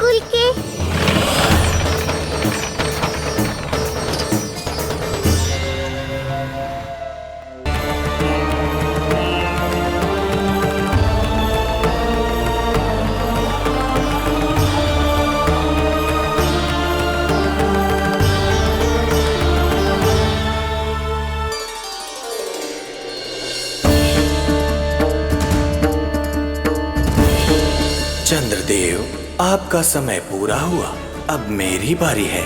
गोकुल के। चंद्रदेव, आपका समय पूरा हुआ, अब मेरी बारी है।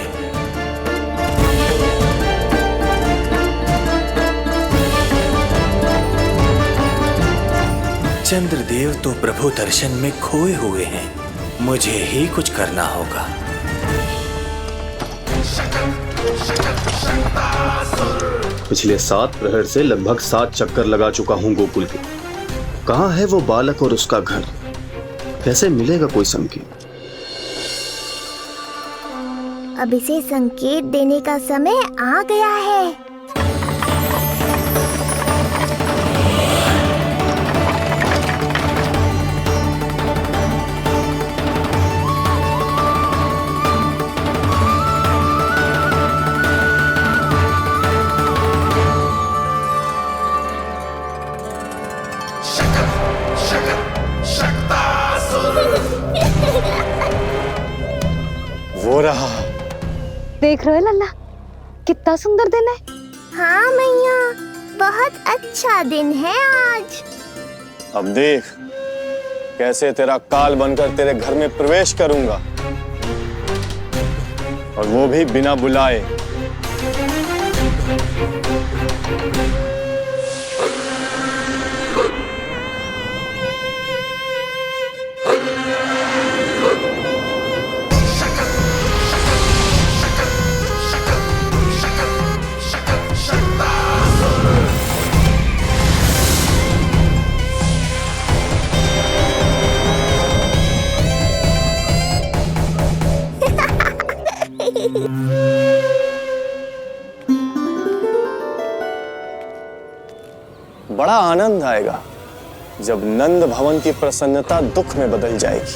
चंद्रदेव तो प्रभु दर्शन में खोए हुए हैं, मुझे ही कुछ करना होगा। पिछले 7 प्रहर से लगभग 7 चक्कर लगा चुका हूँ गोकुल के। कहाँ है वो बालक और उसका घर? कैसे मिलेगा कोई संकेत? अब इसे संकेत देने का समय आ गया है। वो रहा। देख रहे हो लल्ला, कितना सुंदर दिन है। हाँ मैया, बहुत अच्छा दिन है आज। अब देख कैसे तेरा काल बनकर तेरे घर में प्रवेश करूंगा, और वो भी बिना बुलाए। बड़ा आनंद आएगा जब नंद भवन की प्रसन्नता दुख में बदल जाएगी,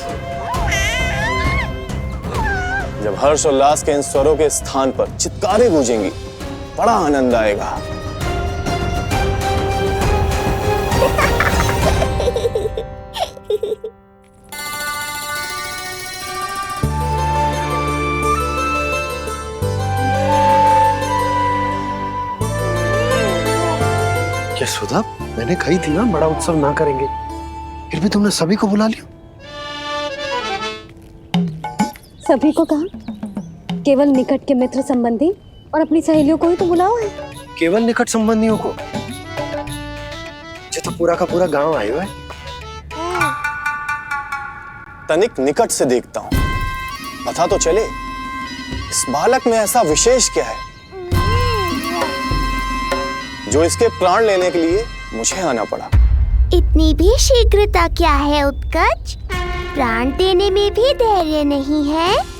जब हर्षोल्लास के इन स्वरों के स्थान पर चित्कारें गूंजेंगी। बड़ा आनंद आएगा। क्या सुधा, मैंने कही थी ना बड़ा उत्सव ना करेंगे, फिर भी तुमने सभी को बुला लिया। सभी को कहा? केवल निकट के मित्र संबंधी और अपनी सहेलियों को ही तो बुलाओ है। केवल निकट संबंधियों को? ये तो पूरा का पूरा गांव आया हुआ है। तनिक निकट से देखता हूं, पता तो चले इस बालक में ऐसा विशेष क्या है जो इसके प्राण लेने के लिए मुझे आना पड़ा। इतनी भी शीघ्रता क्या है उत्कर्ष? प्राण देने में भी धैर्य नहीं है।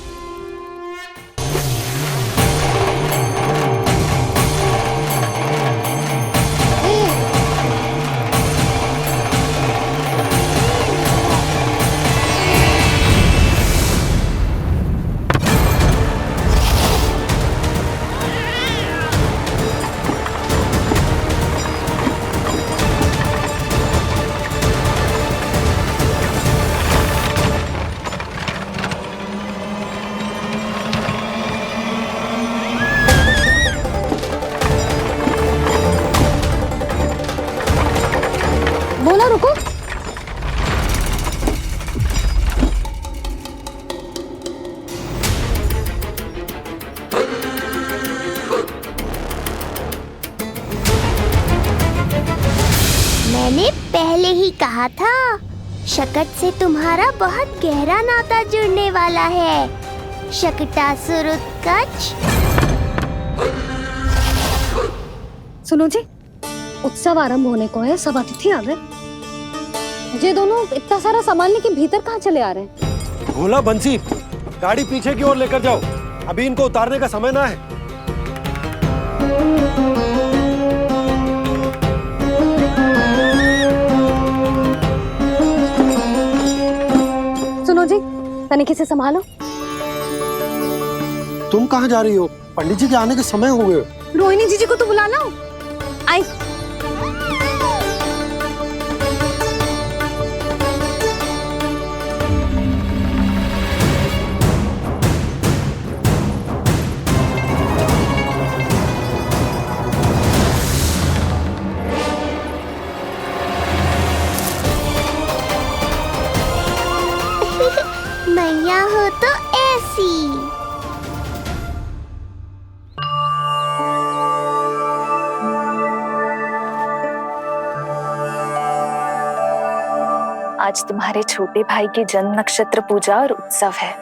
बोला रुको। मैंने पहले ही कहा था, शकट से तुम्हारा बहुत गहरा नाता जुड़ने वाला है। शकटासुर उत्कर्ष। सुनो जी, उत्सव आरंभ होने को है, सब अतिथि आ गए। ये दोनों इतना सारा सामान लेके भीतर कहाँ चले आ रहे हैं? भोला बंसी, गाड़ी पीछे की ओर लेकर जाओ, अभी इनको उतारने का समय ना है। सुनो जी, तनिक से संभालो। तुम कहाँ जा रही हो? पंडित जी के आने के समय हो गए। रोहिणी जीजी को तो बुला लो। आई। मैया हो तो ऐसी। आज तुम्हारे छोटे भाई की जन्म नक्षत्र पूजा और उत्सव है,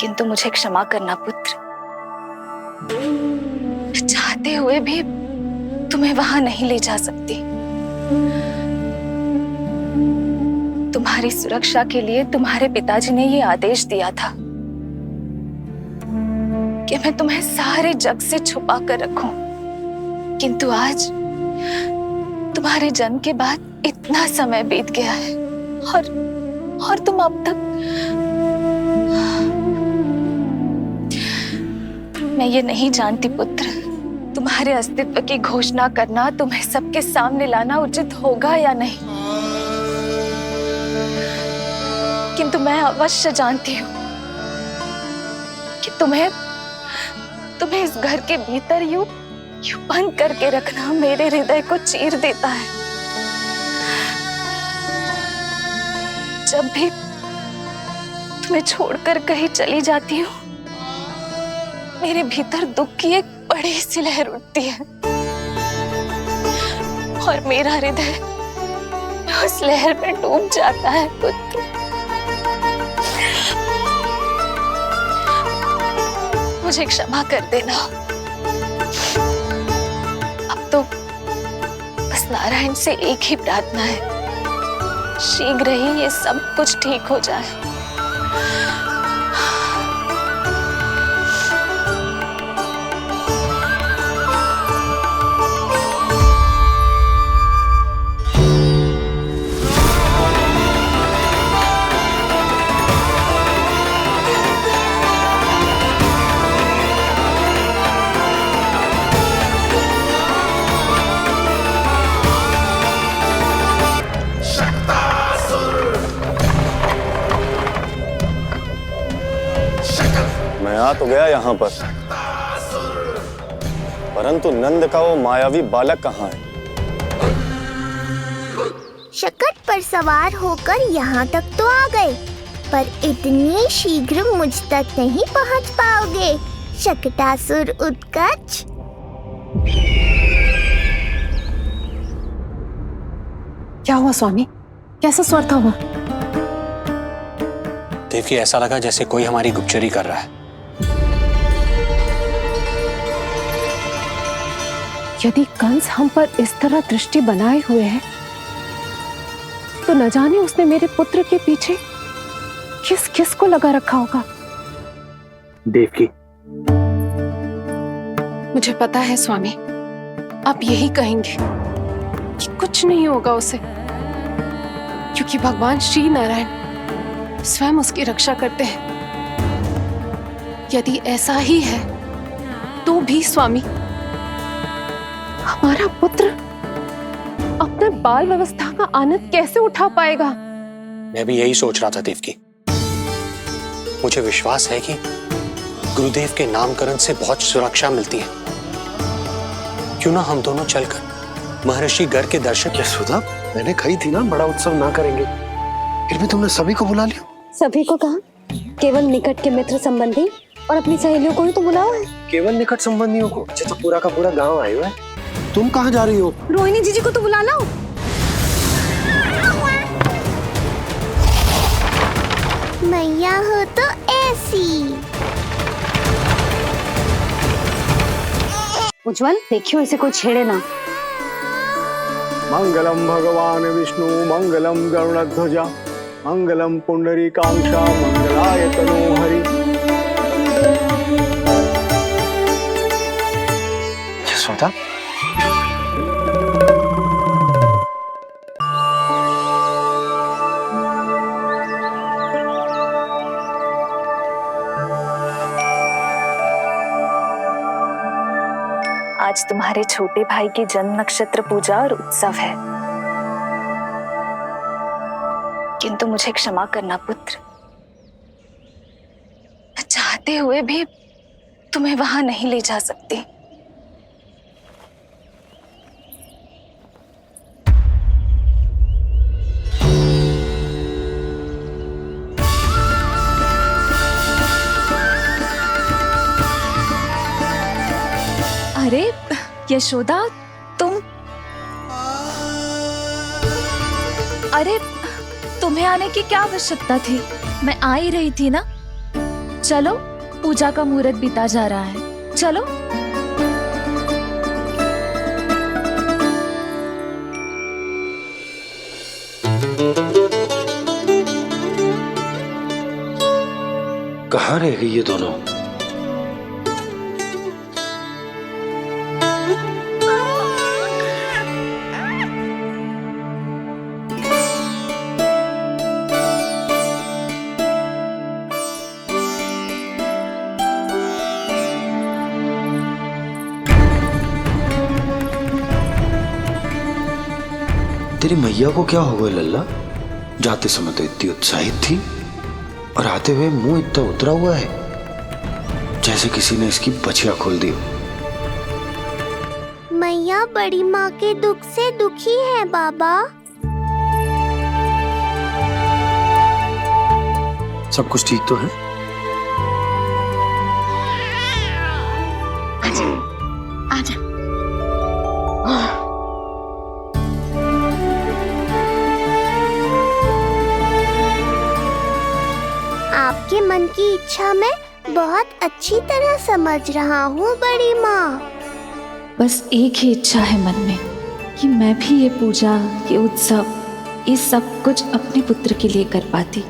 किंतु मुझे क्षमा करना पुत्र, चाहते हुए भी तुम्हें वहां नहीं ले जा सकती। तुम्हारी सुरक्षा के लिए तुम्हारे पिताजी ने ये आदेश दिया था कि मैं तुम्हें सारे जग से छुपा कर रखूं, किंतु आज तुम्हारे जन्म के बाद इतना समय बीत गया है और तुम अब तक। मैं ये नहीं जानती पुत्र, तुम्हारे अस्तित्व की घोषणा करना, तुम्हें सबके सामने लाना उचित होगा या नहीं, किंतु मैं अवश्य जानती हूँ कि तुम्हें इस घर के भीतर यूं बंद करके रखना मेरे हृदय को चीर देता है। जब भी तुम्हें छोड़कर कहीं चली जाती हूँ, मेरे भीतर दुख की एक बड़ी सी लहर उठती है और मेरा हृदय उस लहर में डूब जाता है पुत्र। मुझे क्षमा कर देना। अब तो बस नारायण से एक ही प्रार्थना है, शीघ्र ही ये सब कुछ ठीक हो जाए। मैं आ तो गया यहाँ पर, परंतु नंद का वो मायावी बालक कहाँ है? शकट पर सवार होकर यहाँ तक तो आ गए, पर इतनी शीघ्र मुझ तक नहीं पहुँच पाओगे शकटासुर उत्कच। क्या हुआ स्वामी? कैसा स्वर था वो? देखिए, ऐसा लगा जैसे कोई हमारी गुप्तचरी कर रहा है। यदि कंस हम पर इस तरह दृष्टि बनाए हुए है, तो न जाने उसने मेरे पुत्र के पीछे किस किस को लगा रखा होगा। देवकी, मुझे पता है स्वामी, आप यही कहेंगे कि कुछ नहीं होगा उसे, क्योंकि भगवान श्री नारायण स्वयं उसकी रक्षा करते हैं। यदि ऐसा ही है तो भी स्वामी, हमारा पुत्र अपने बाल व्यवस्था का आनंद कैसे उठा पाएगा? मैं भी यही सोच रहा था देवकी। मुझे विश्वास है कि गुरुदेव के नामकरण से बहुत सुरक्षा मिलती है। क्यों ना हम दोनों चलकर महर्षि गर्ग के दर्शन। यशोदा, मैंने कही थी ना बड़ा उत्सव ना करेंगे, फिर भी तुमने सभी को बुला लिया। सभी को कहा? केवल निकट के मित्र संबंधी और अपनी सहेलियों को ही तो बुलाओ है। केवल निकट संबंधियों को? अच्छा, तो पूरा का पूरा गांव आए हुए है। तुम कहाँ जा रही हो? रोहिणी जीजी को तो बुला लो। मैया हो तो ऐसी। उज्जवल, देखियो इसे कोई छेड़े ना। मंगलम भगवान विष्णु मंगलम गरुड़ध्वजा मंगलम पुंडरीकाक्षा मंगलाय तनोहरि। यशोदा, आज तुम्हारे छोटे भाई की जन्म नक्षत्र पूजा और उत्सव है, किंतु मुझे क्षमा करना पुत्र, चाहते हुए भी तुम्हें वहां नहीं ले जा सकती। अरे यशोदा, अरे तुम्हें आने की क्या आवश्यकता थी? मैं आ ही रही थी ना। चलो, पूजा का मुहूर्त बीता जा रहा है, चलो। कहाँ रह गई ये दोनों? तेरी मैया को क्या हो गया लल्ला? जाते समय तो इतनी उत्साहित थी और आते हुए मुंह इतना उतरा हुआ है जैसे किसी ने इसकी बचिया खोल दी। मैया बड़ी माँ के दुख से दुखी है बाबा। सब कुछ ठीक तो है? आजा। आपके मन की इच्छा मैं बहुत अच्छी तरह समझ रहा हूँ बड़ी माँ। बस एक ही इच्छा है मन में कि मैं भी ये पूजा, ये उत्सव, ये सब कुछ अपने पुत्र के लिए कर पाती।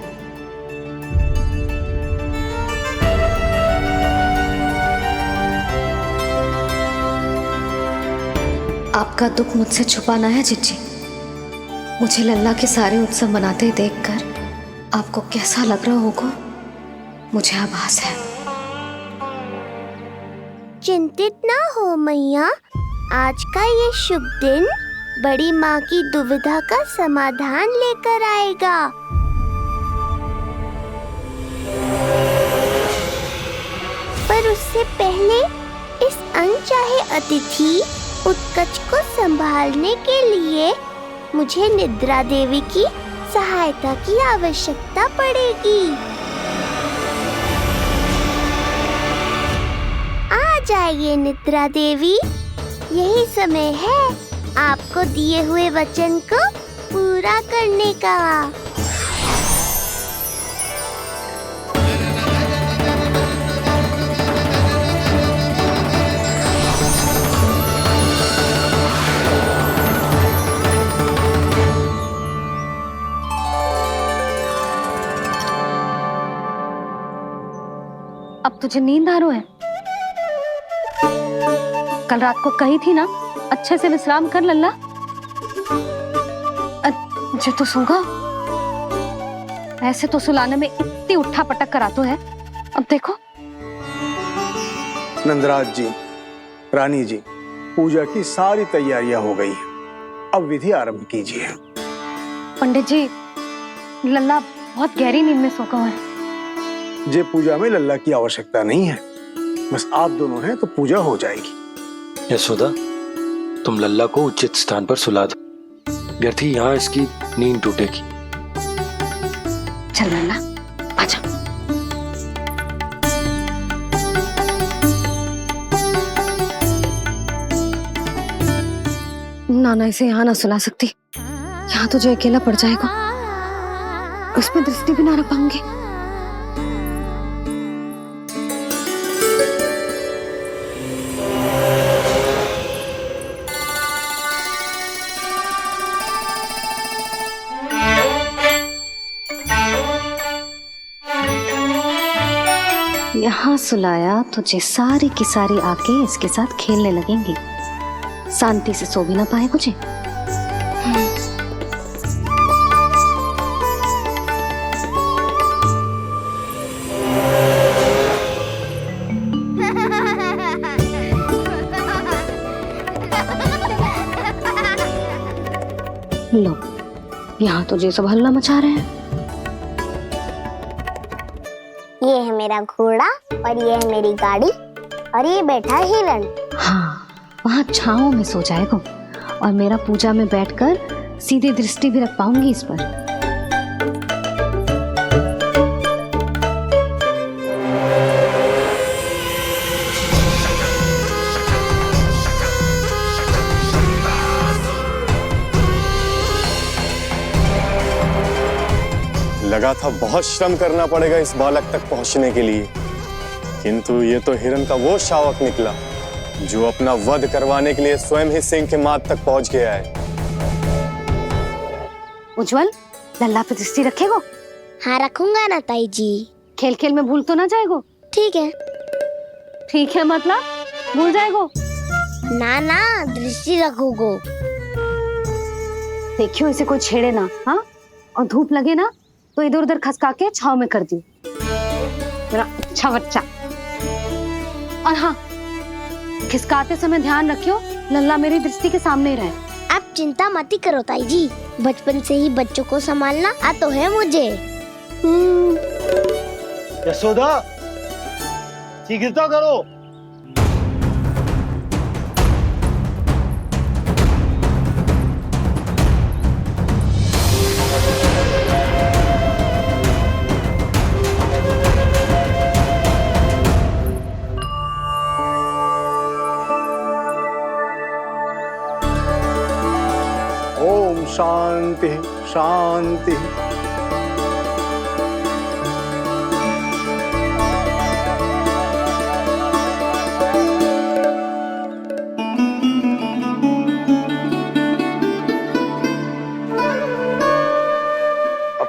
आपका दुख मुझसे छुपाना है जिज्जी। मुझे लल्ला के सारे उत्सव मनाते देखकर आपको कैसा लग रहा होगा, मुझे आभास है। चिंतित ना हो मैया, आज का ये शुभ दिन बड़ी माँ की दुविधा का समाधान लेकर आएगा। पर उससे पहले इस अनचाहे अतिथि उत्कच को संभालने के लिए मुझे निद्रा देवी की सहायता की आवश्यकता पड़ेगी। आ जाइए निद्रा देवी, यही समय है आपको दिए हुए वचन को पूरा करने का। अब तुझे नींद आ रहा है? कल रात को कही थी ना अच्छे से विश्राम कर लल्ला। जो तो सोगा, ऐसे तो सुलाने में इतनी उठा पटक करा तो है। अब देखो। नंदराज जी, रानी जी, पूजा की सारी तैयारियां हो गई हैं। अब विधि आरंभ कीजिए। पंडित जी, लल्ला बहुत गहरी नींद में सोगा हुआ है। जे पूजा में लल्ला की आवश्यकता नहीं है, बस आप दोनों हैं तो पूजा हो जाएगी। यशोदा, तुम लल्ला को उचित स्थान पर सुला दो, व्यर्थ ही यहाँ इसकी नींद टूटेगी। चल लल्ला, आजा। नाना इसे यहाँ ना सुला सकती, यहाँ तो जो अकेला पड़ जाएगा, उसमें दृष्टि भी ना रख पाऊंगी। यहाँ सुलाया तो जे सारी की सारी आके इसके साथ खेलने लगेंगी, शांति से सो भी ना पाए मुझे। यहाँ तो ये सब हल्ला मचा रहे हैं। ये है मेरा घोड़ा और ये है मेरी गाड़ी और ये बैठा है हिरण। हाँ, वहाँ छांव में सो जाएगा और मेरा पूजा में बैठकर सीधी दृष्टि भी रख पाऊंगी इस पर। लगा था बहुत श्रम करना पड़ेगा इस बालक तक पहुंचने के लिए, किंतु ये तो हिरण का वो शावक निकला जो अपना वध करवाने के लिए स्वयं ही सिंह के माथ तक पहुंच गया है। उज्जवल, लल्ला पे दृष्टि रखेगो? हाँ रखूंगा ना ताई जी। खेल खेल में भूल तो ना जाएगो? ठीक है। ठीक है मतलब भूल जाएगो? ना ना, दृष्टि रखोगो। देखियो इसे कोई छेड़े ना, हाँ? और धूप लगे ना तो इधर उधर खसका के छाव में कर दी। मेरा अच्छा बच्चा। और हाँ, खिसकाते समय ध्यान रखियो लल्ला मेरी दृष्टि के सामने ही रहे। आप चिंता मत ही करो ताई जी, बचपन से ही बच्चों को संभालना आता है मुझे। यशोदा, शीघ्रता करो। ओम शांति शांति। अब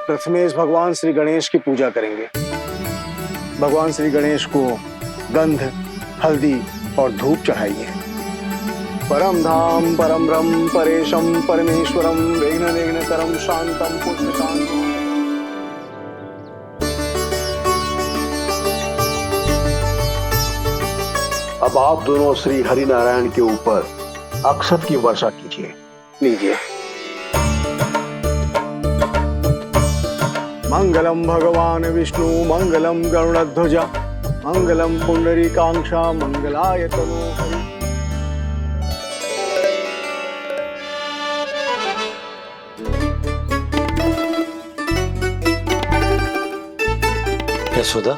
प्रथमेश भगवान श्री गणेश की पूजा करेंगे। भगवान श्री गणेश को गंध, हल्दी और धूप चढ़ाइए। परम धाम परम रम परेशम परमेश्वरम विघ्न निघ्नकरम शांतम पुष्टकांतम। अब आप दोनों श्री हरि नारायण के ऊपर अक्षत की वर्षा कीजिए। लीजिए। मंगलम भगवान विष्णु मंगलम गरुड़ध्वजा मंगलम पुंडरीकाक्षा मंगलाय तनोहरि। यशोदा,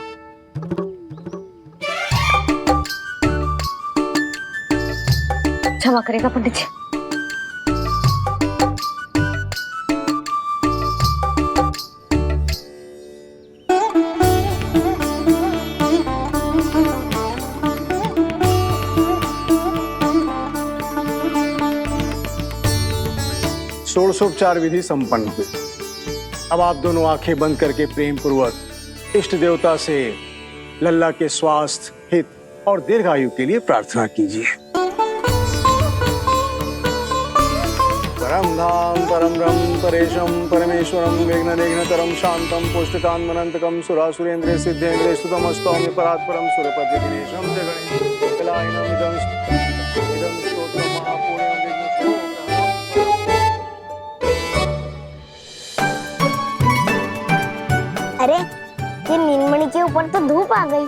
क्षमा करेगा पंडित जी। षोडशोपचार विधि संपन्न हुई। अब आप दोनों आंखें बंद करके प्रेम पूर्वक इष्ट देवता से लल्ला के स्वास्थ्य, हित और दीर्घायु के लिए प्रार्थना कीजिए। परम धाम परम रम परेशम परमेश्वरम विघ्न निघ्नकरम शांतम पुष्टकांतमनंतकम सुरासुरेंद्र सिद्धेंद्र स्तुतम स्तौम्य परात्परम सुरपति दिनेशम जगणेश कलायनम इदं स्तोत्रम महापुण्यम विघ्नशो। अरे ये नीलमणि के ऊपर तो धूप आ गई।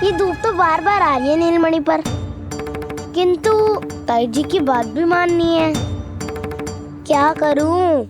ये धूप तो बार बार आ रही है नीलमणि पर, किंतु ताई जी की बात भी माननी है। क्या करूं?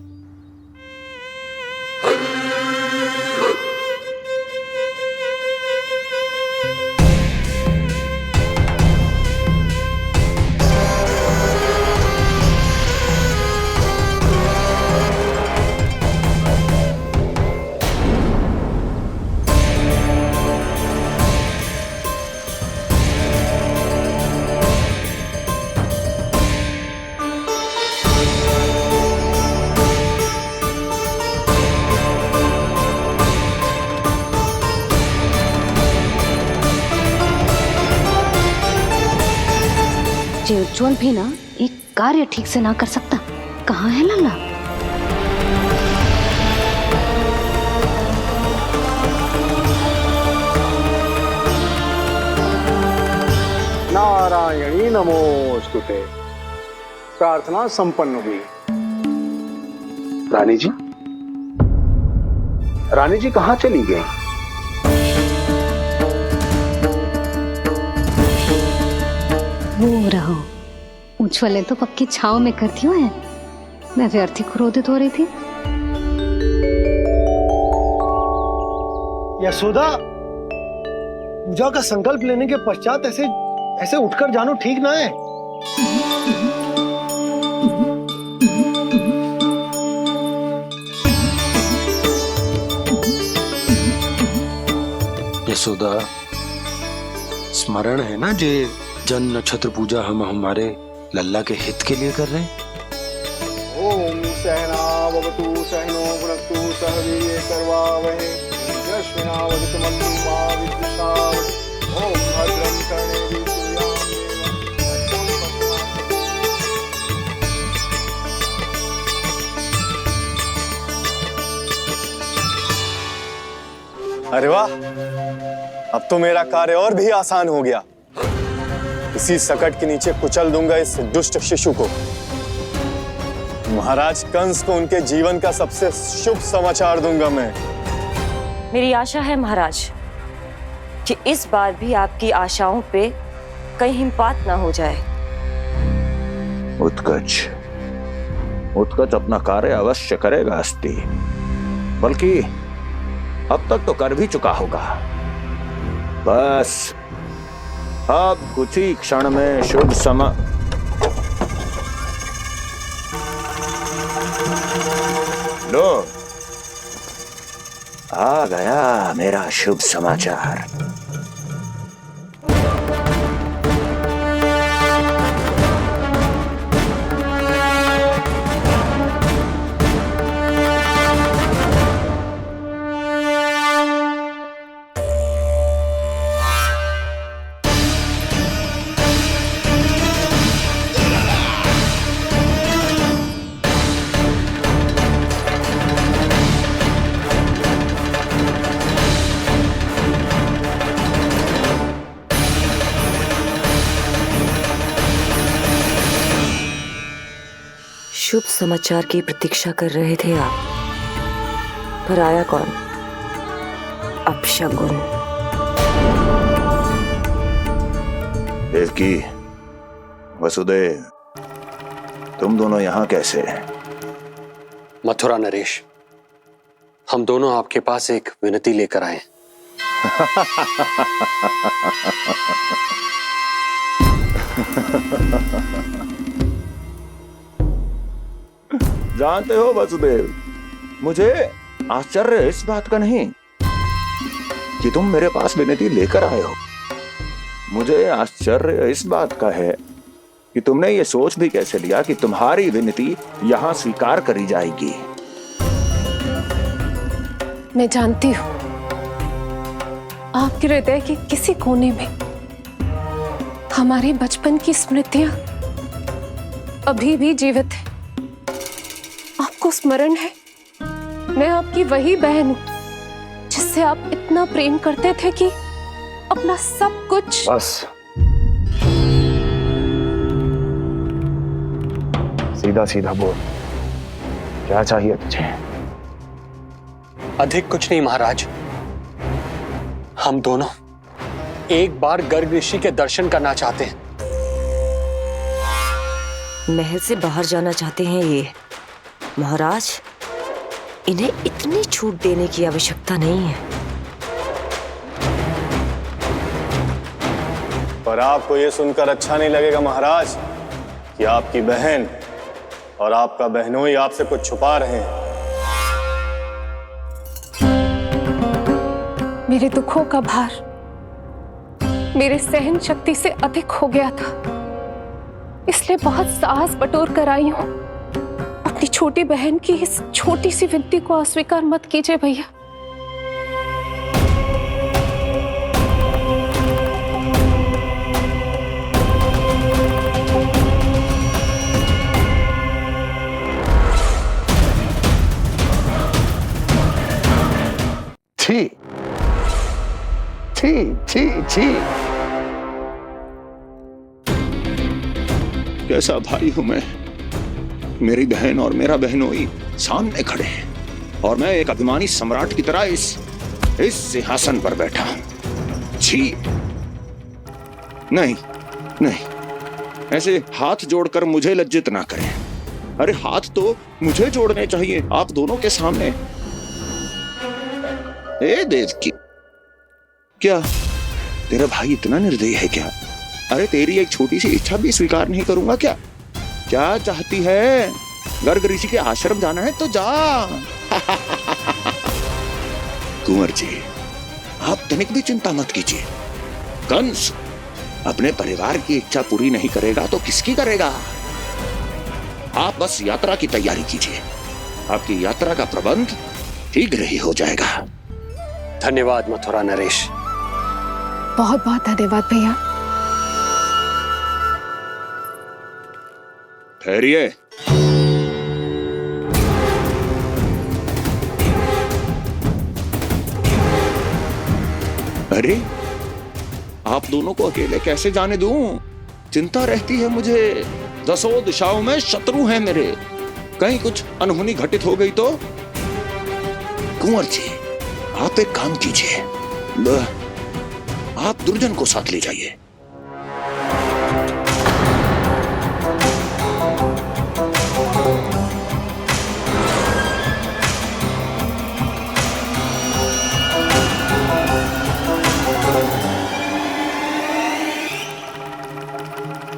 जे उज्जवल भी ना एक कार्य ठीक से ना कर सकता। कहाँ है लल्ला? नारायणी नमोस्तुते। प्रार्थना संपन्न हुई। रानी जी, रानी जी कहाँ चली गई? वो रहो, उज्जवल ने तो पक्की छाव में कर दियो है। मैं व्यर्थ ही क्रोधित हो रही थी। यशोदा, पूजा का संकल्प लेने के पश्चात ऐसे उठकर जानो ठीक ना है। यशोदा, स्मरण है ना जे जन नक्षत्र पूजा हम हमारे लल्ला के हित के लिए कर रहे हैं। ओम सहनावतु सहनो भुनक्तु सह वीर्येण करवावहै तेजस्विनावधीतमस्तु मा विद्विषावहै। ओम भद्रं कर्णेभिः सूर्यां देवं। अरे वाह, अब तो मेरा कार्य और भी आसान हो गया। इसी सकट के नीचे कुचल दूंगा इस दुष्ट शिशु को। महाराज कंस को उनके जीवन का सबसे शुभ समाचार दूंगा मैं। मेरी आशा है महाराज कि इस बार भी आपकी आशाओं पे कहीं हिमपात ना हो जाए। उत्कच अपना कार्य अवश्य करेगा अस्ति, बल्कि अब तक तो कर भी चुका होगा। बस अब कुछ ही क्षण में शुभ समय। लो, आ गया मेरा शुभ समाचार। शुभ समाचार की प्रतीक्षा कर रहे थे आप, पर आया कौन? अपशगुन। देवकी, वसुदेव, तुम दोनों यहाँ कैसे? मथुरा नरेश, हम दोनों आपके पास एक विनती लेकर आए। जानते हो वसुदेव, मुझे आश्चर्य इस बात का नहीं कि तुम मेरे पास विनती लेकर आए हो। मुझे आश्चर्य इस बात का है कि तुमने ये सोच भी कैसे लिया कि तुम्हारी विनती यहाँ स्वीकार करी जाएगी। मैं जानती हूँ आपके हृदय के किसी कोने में हमारे बचपन की स्मृतियां अभी भी जीवित है। आपको स्मरण है, मैं आपकी वही बहन हूं जिससे आप इतना प्रेम करते थे कि अपना सब कुछ। बस सीधा सीधा बोल, क्या चाहिए तुझे? अधिक कुछ नहीं महाराज, हम दोनों एक बार गर्ग ऋषि के दर्शन करना चाहते हैं। महल से बाहर जाना चाहते हैं ये महाराज, इन्हें इतनी छूट देने की आवश्यकता नहीं है। पर आपको यह सुनकर अच्छा नहीं लगेगा महाराज कि आपकी बहन और आपका बहनोई आपसे कुछ छुपा रहे हैं। मेरे दुखों का भार मेरे सहन शक्ति से अधिक हो गया था, इसलिए बहुत साहस बटोर कर आई हूं। अपनी छोटी बहन की इस छोटी सी विनती को अस्वीकार मत कीजिए भैया। छी छी छी। कैसा भाई हूं मैं। मेरी बहन और मेरा बहनोई सामने खड़े हैं और मैं एक अभिमानी सम्राट की तरह इस सिंहासन पर बैठा हूं। छी। नहीं नहीं, ऐसे हाथ जोड़कर मुझे लज्जित ना करें। अरे हाथ तो मुझे जोड़ने चाहिए आप दोनों के सामने। ए देवकी, क्या तेरा भाई इतना निर्दयी है क्या? अरे तेरी एक छोटी सी इच्छा भी स्वीकार नहीं करूंगा क्या? क्या चाहती है? गर्ग ऋषि के आश्रम जाना है तो जा। कुंवर जी, आप तनिक भी चिंता मत कीजिए। कंस अपने परिवार की इच्छा पूरी नहीं करेगा तो किसकी करेगा? आप बस यात्रा की तैयारी कीजिए। आपकी यात्रा का प्रबंध शीघ्र ही हो जाएगा। धन्यवाद मथुरा नरेश। बहुत बहुत धन्यवाद भैया। ठहरिए। अरे आप दोनों को अकेले कैसे जाने दूं? चिंता रहती है मुझे। 10 दिशाओं में शत्रु हैं मेरे। कहीं कुछ अनहोनी घटित हो गई तो? कुंवर जी, आप एक काम कीजिए, आप दुर्जन को साथ ले जाइए।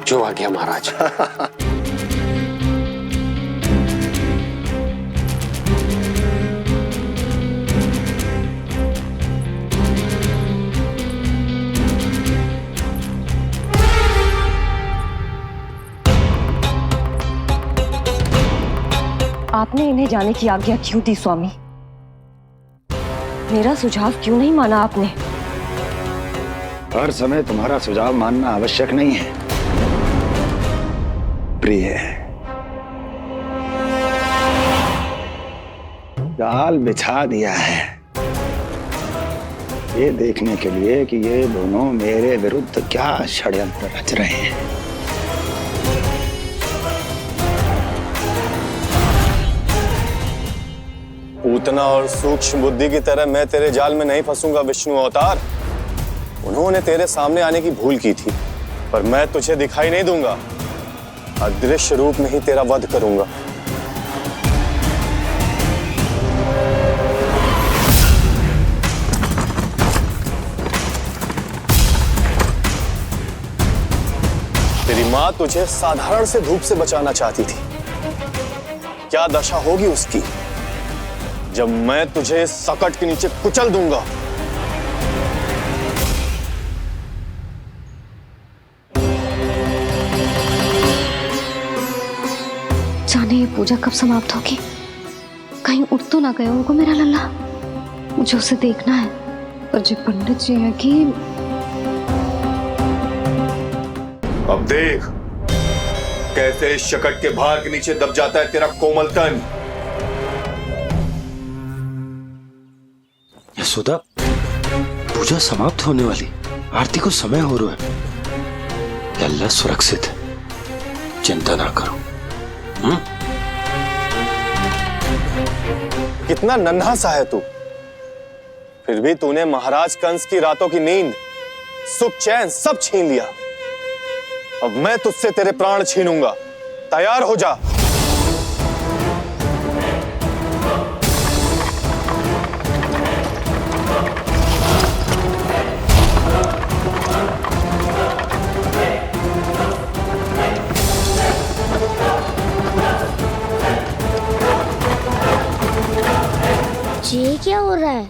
जो आ गया महाराज। आपने इन्हें जाने की आज्ञा क्यों दी स्वामी? मेरा सुझाव क्यों नहीं माना आपने? हर समय तुम्हारा सुझाव मानना आवश्यक नहीं है प्रिय। जाल बिछा दिया है ये देखने के लिए कि ये दोनों मेरे विरुद्ध क्या षड्यंत्र रच रहे हैं। पूतना और सूक्ष्म बुद्धि की तरह मैं तेरे जाल में नहीं फंसूंगा विष्णु अवतार। उन्होंने तेरे सामने आने की भूल की थी, पर मैं तुझे दिखाई नहीं दूंगा। अदृश्य रूप में ही तेरा वध करूंगा। तेरी मां तुझे साधारण से धूप से बचाना चाहती थी। क्या दशा होगी उसकी जब मैं तुझे सकट के नीचे कुचल दूंगा। जाने ये पूजा कब समाप्त होगी? कहीं उठ तो ना गया होगा मेरा लल्ला। मुझे उसे देखना है। पर जो पंडित जी है कि अब देख कैसे इस शकट के भार के नीचे दब जाता है तेरा कोमल तन। यशोदा, पूजा समाप्त होने वाली, आरती को समय हो रहा है। अल्लाह सुरक्षित है, चिंता ना करो। कितना नन्हा सा है तू, फिर भी तूने महाराज कंस की रातों की नींद, सुख चैन सब छीन लिया। अब मैं तुझसे तेरे प्राण छीनूंगा। तैयार हो जा। ये क्या हो रहा है?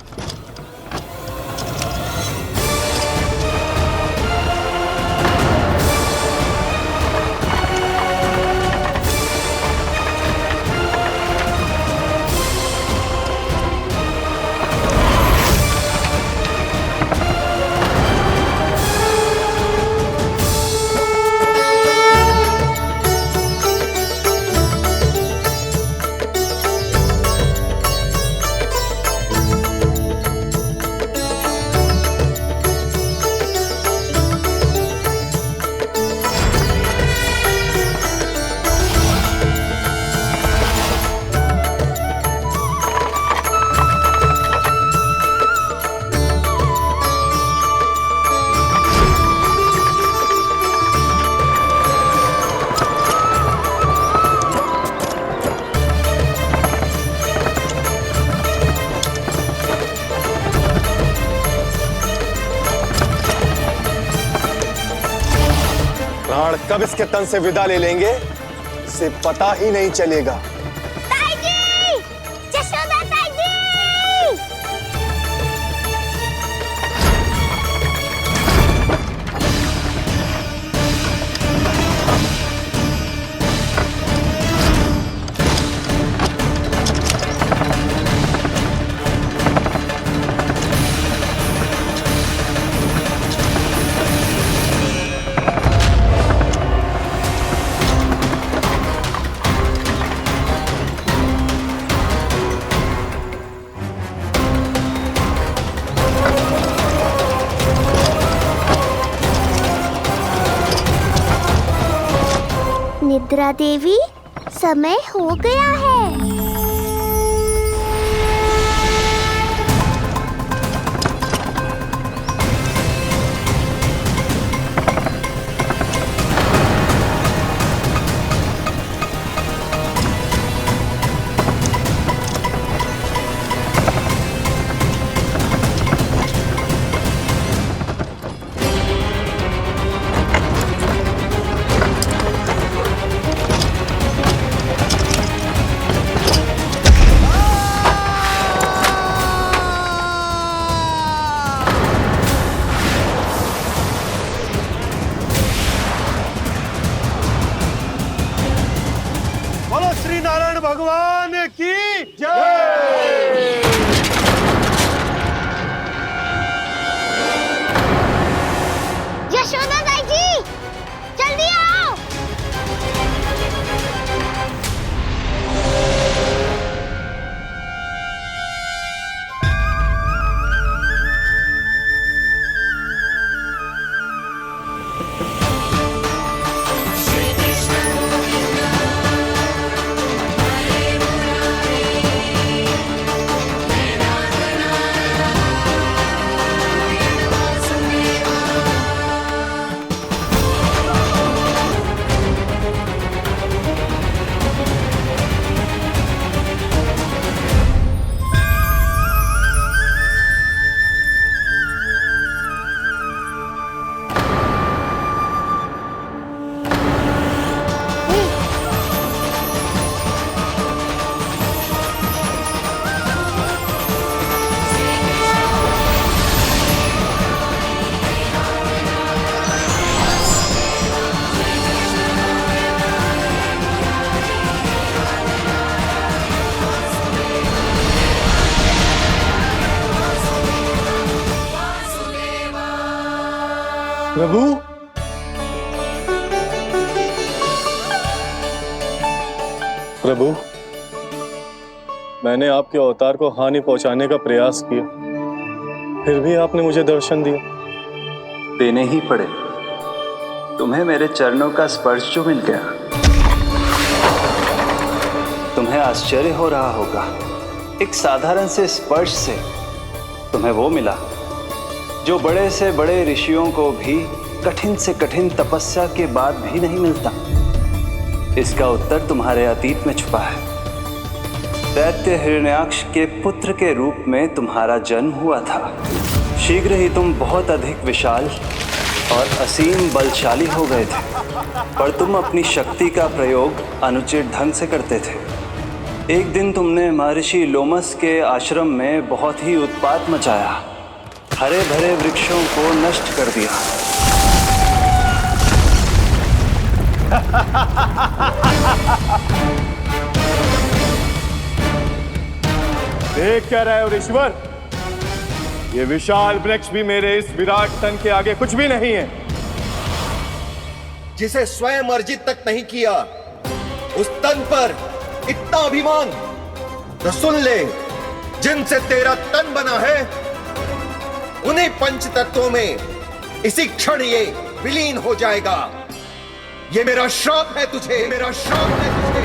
कब इसके तन से विदा ले लेंगे इसे पता ही नहीं चलेगा। ताई जी! जशोदा ताई जी! निद्रा देवी, समय हो गया है। बोलो श्री नारायण भगवान की जय। यशोदा ताई जी, जल्दी आओ। प्रभु, प्रभु, मैंने आपके अवतार को हानि पहुंचाने का प्रयास किया, फिर भी आपने मुझे दर्शन दिया। देने ही पड़े। तुम्हें मेरे चरणों का स्पर्श जो मिल गया, तुम्हें आश्चर्य हो रहा होगा। एक साधारण से स्पर्श से तुम्हें वो मिला जो बड़े से बड़े ऋषियों को भी कठिन से कठिन तपस्या के बाद भी नहीं मिलता। इसका उत्तर तुम्हारे अतीत में छुपा है। दैत्य हिरण्याक्ष के पुत्र के रूप में तुम्हारा जन्म हुआ था। शीघ्र ही तुम बहुत अधिक विशाल और असीम बलशाली हो गए थे, पर तुम अपनी शक्ति का प्रयोग अनुचित ढंग से करते थे। एक दिन तुमने महर्षि लोमस के आश्रम में बहुत ही उत्पात मचाया, हरे भरे वृक्षों को नष्ट कर दिया। देख क्या रहे हो ऋषिवर? ये विशाल वृक्ष भी मेरे इस विराट तन के आगे कुछ भी नहीं है। जिसे स्वयं अर्जित तक नहीं किया, उस तन पर इतना अभिमान। तो सुन ले, जिनसे तेरा तन बना है उन्हीं पंच तत्वों में इसी क्षण ये विलीन हो जाएगा। ये मेरा श्राप है तुझे, मेरा श्राप है तुझे।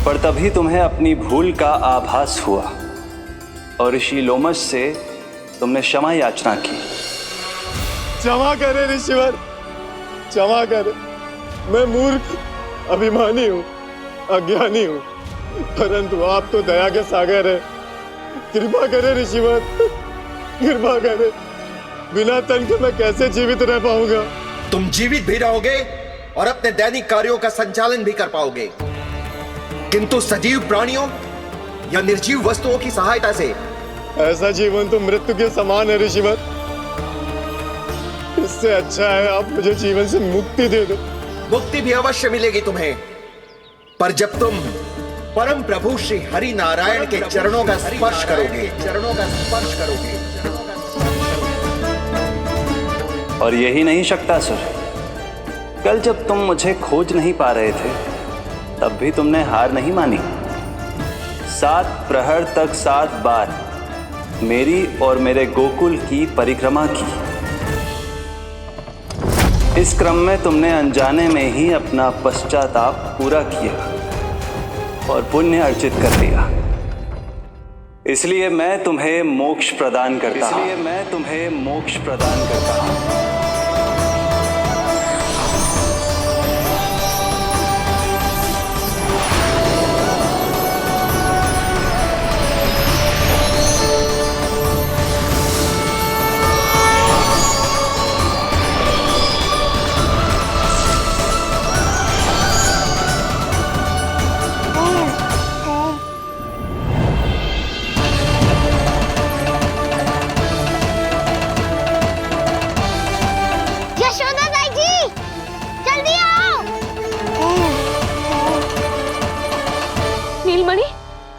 पर तभी तुम्हें अपनी भूल का आभास हुआ और ऋषि लोमस से तुमने क्षमा याचना की। क्षमा करे ऋषिवर, क्षमा कर। मैं मूर्ख, अभिमानी हूँ, अज्ञानी हूँ, परंतु आप तो दया के सागर है। कृपा करे ऋषिवर, कृपा करे। बिना तन के मैं कैसे जीवित रह पाऊंगा? तुम जीवित भी रहोगे और अपने दैनिक कार्यों का संचालन भी कर पाओगे, किंतु सजीव प्राणियों या निर्जीव वस्तुओं की सहायता से। ऐसा जीवन तो मृत्यु के समान है ऋषिवर। इससे अच्छा है आप मुझे जीवन से मुक्ति दे दो। मुक्ति भी अवश्य मिलेगी तुम्हें, पर जब तुम परम प्रभु श्री हरि नारायण के चरणों का स्पर्श करोगे। और यही नहीं शक्तासुर, कल जब तुम मुझे खोज नहीं पा रहे थे तब भी तुमने हार नहीं मानी। 7 प्रहर तक 7 बार मेरी और मेरे गोकुल की परिक्रमा की। इस क्रम में तुमने अनजाने में ही अपना पश्चाताप पूरा किया और पुण्य अर्जित कर लिया। इसलिए मैं तुम्हें मोक्ष प्रदान करता हूं।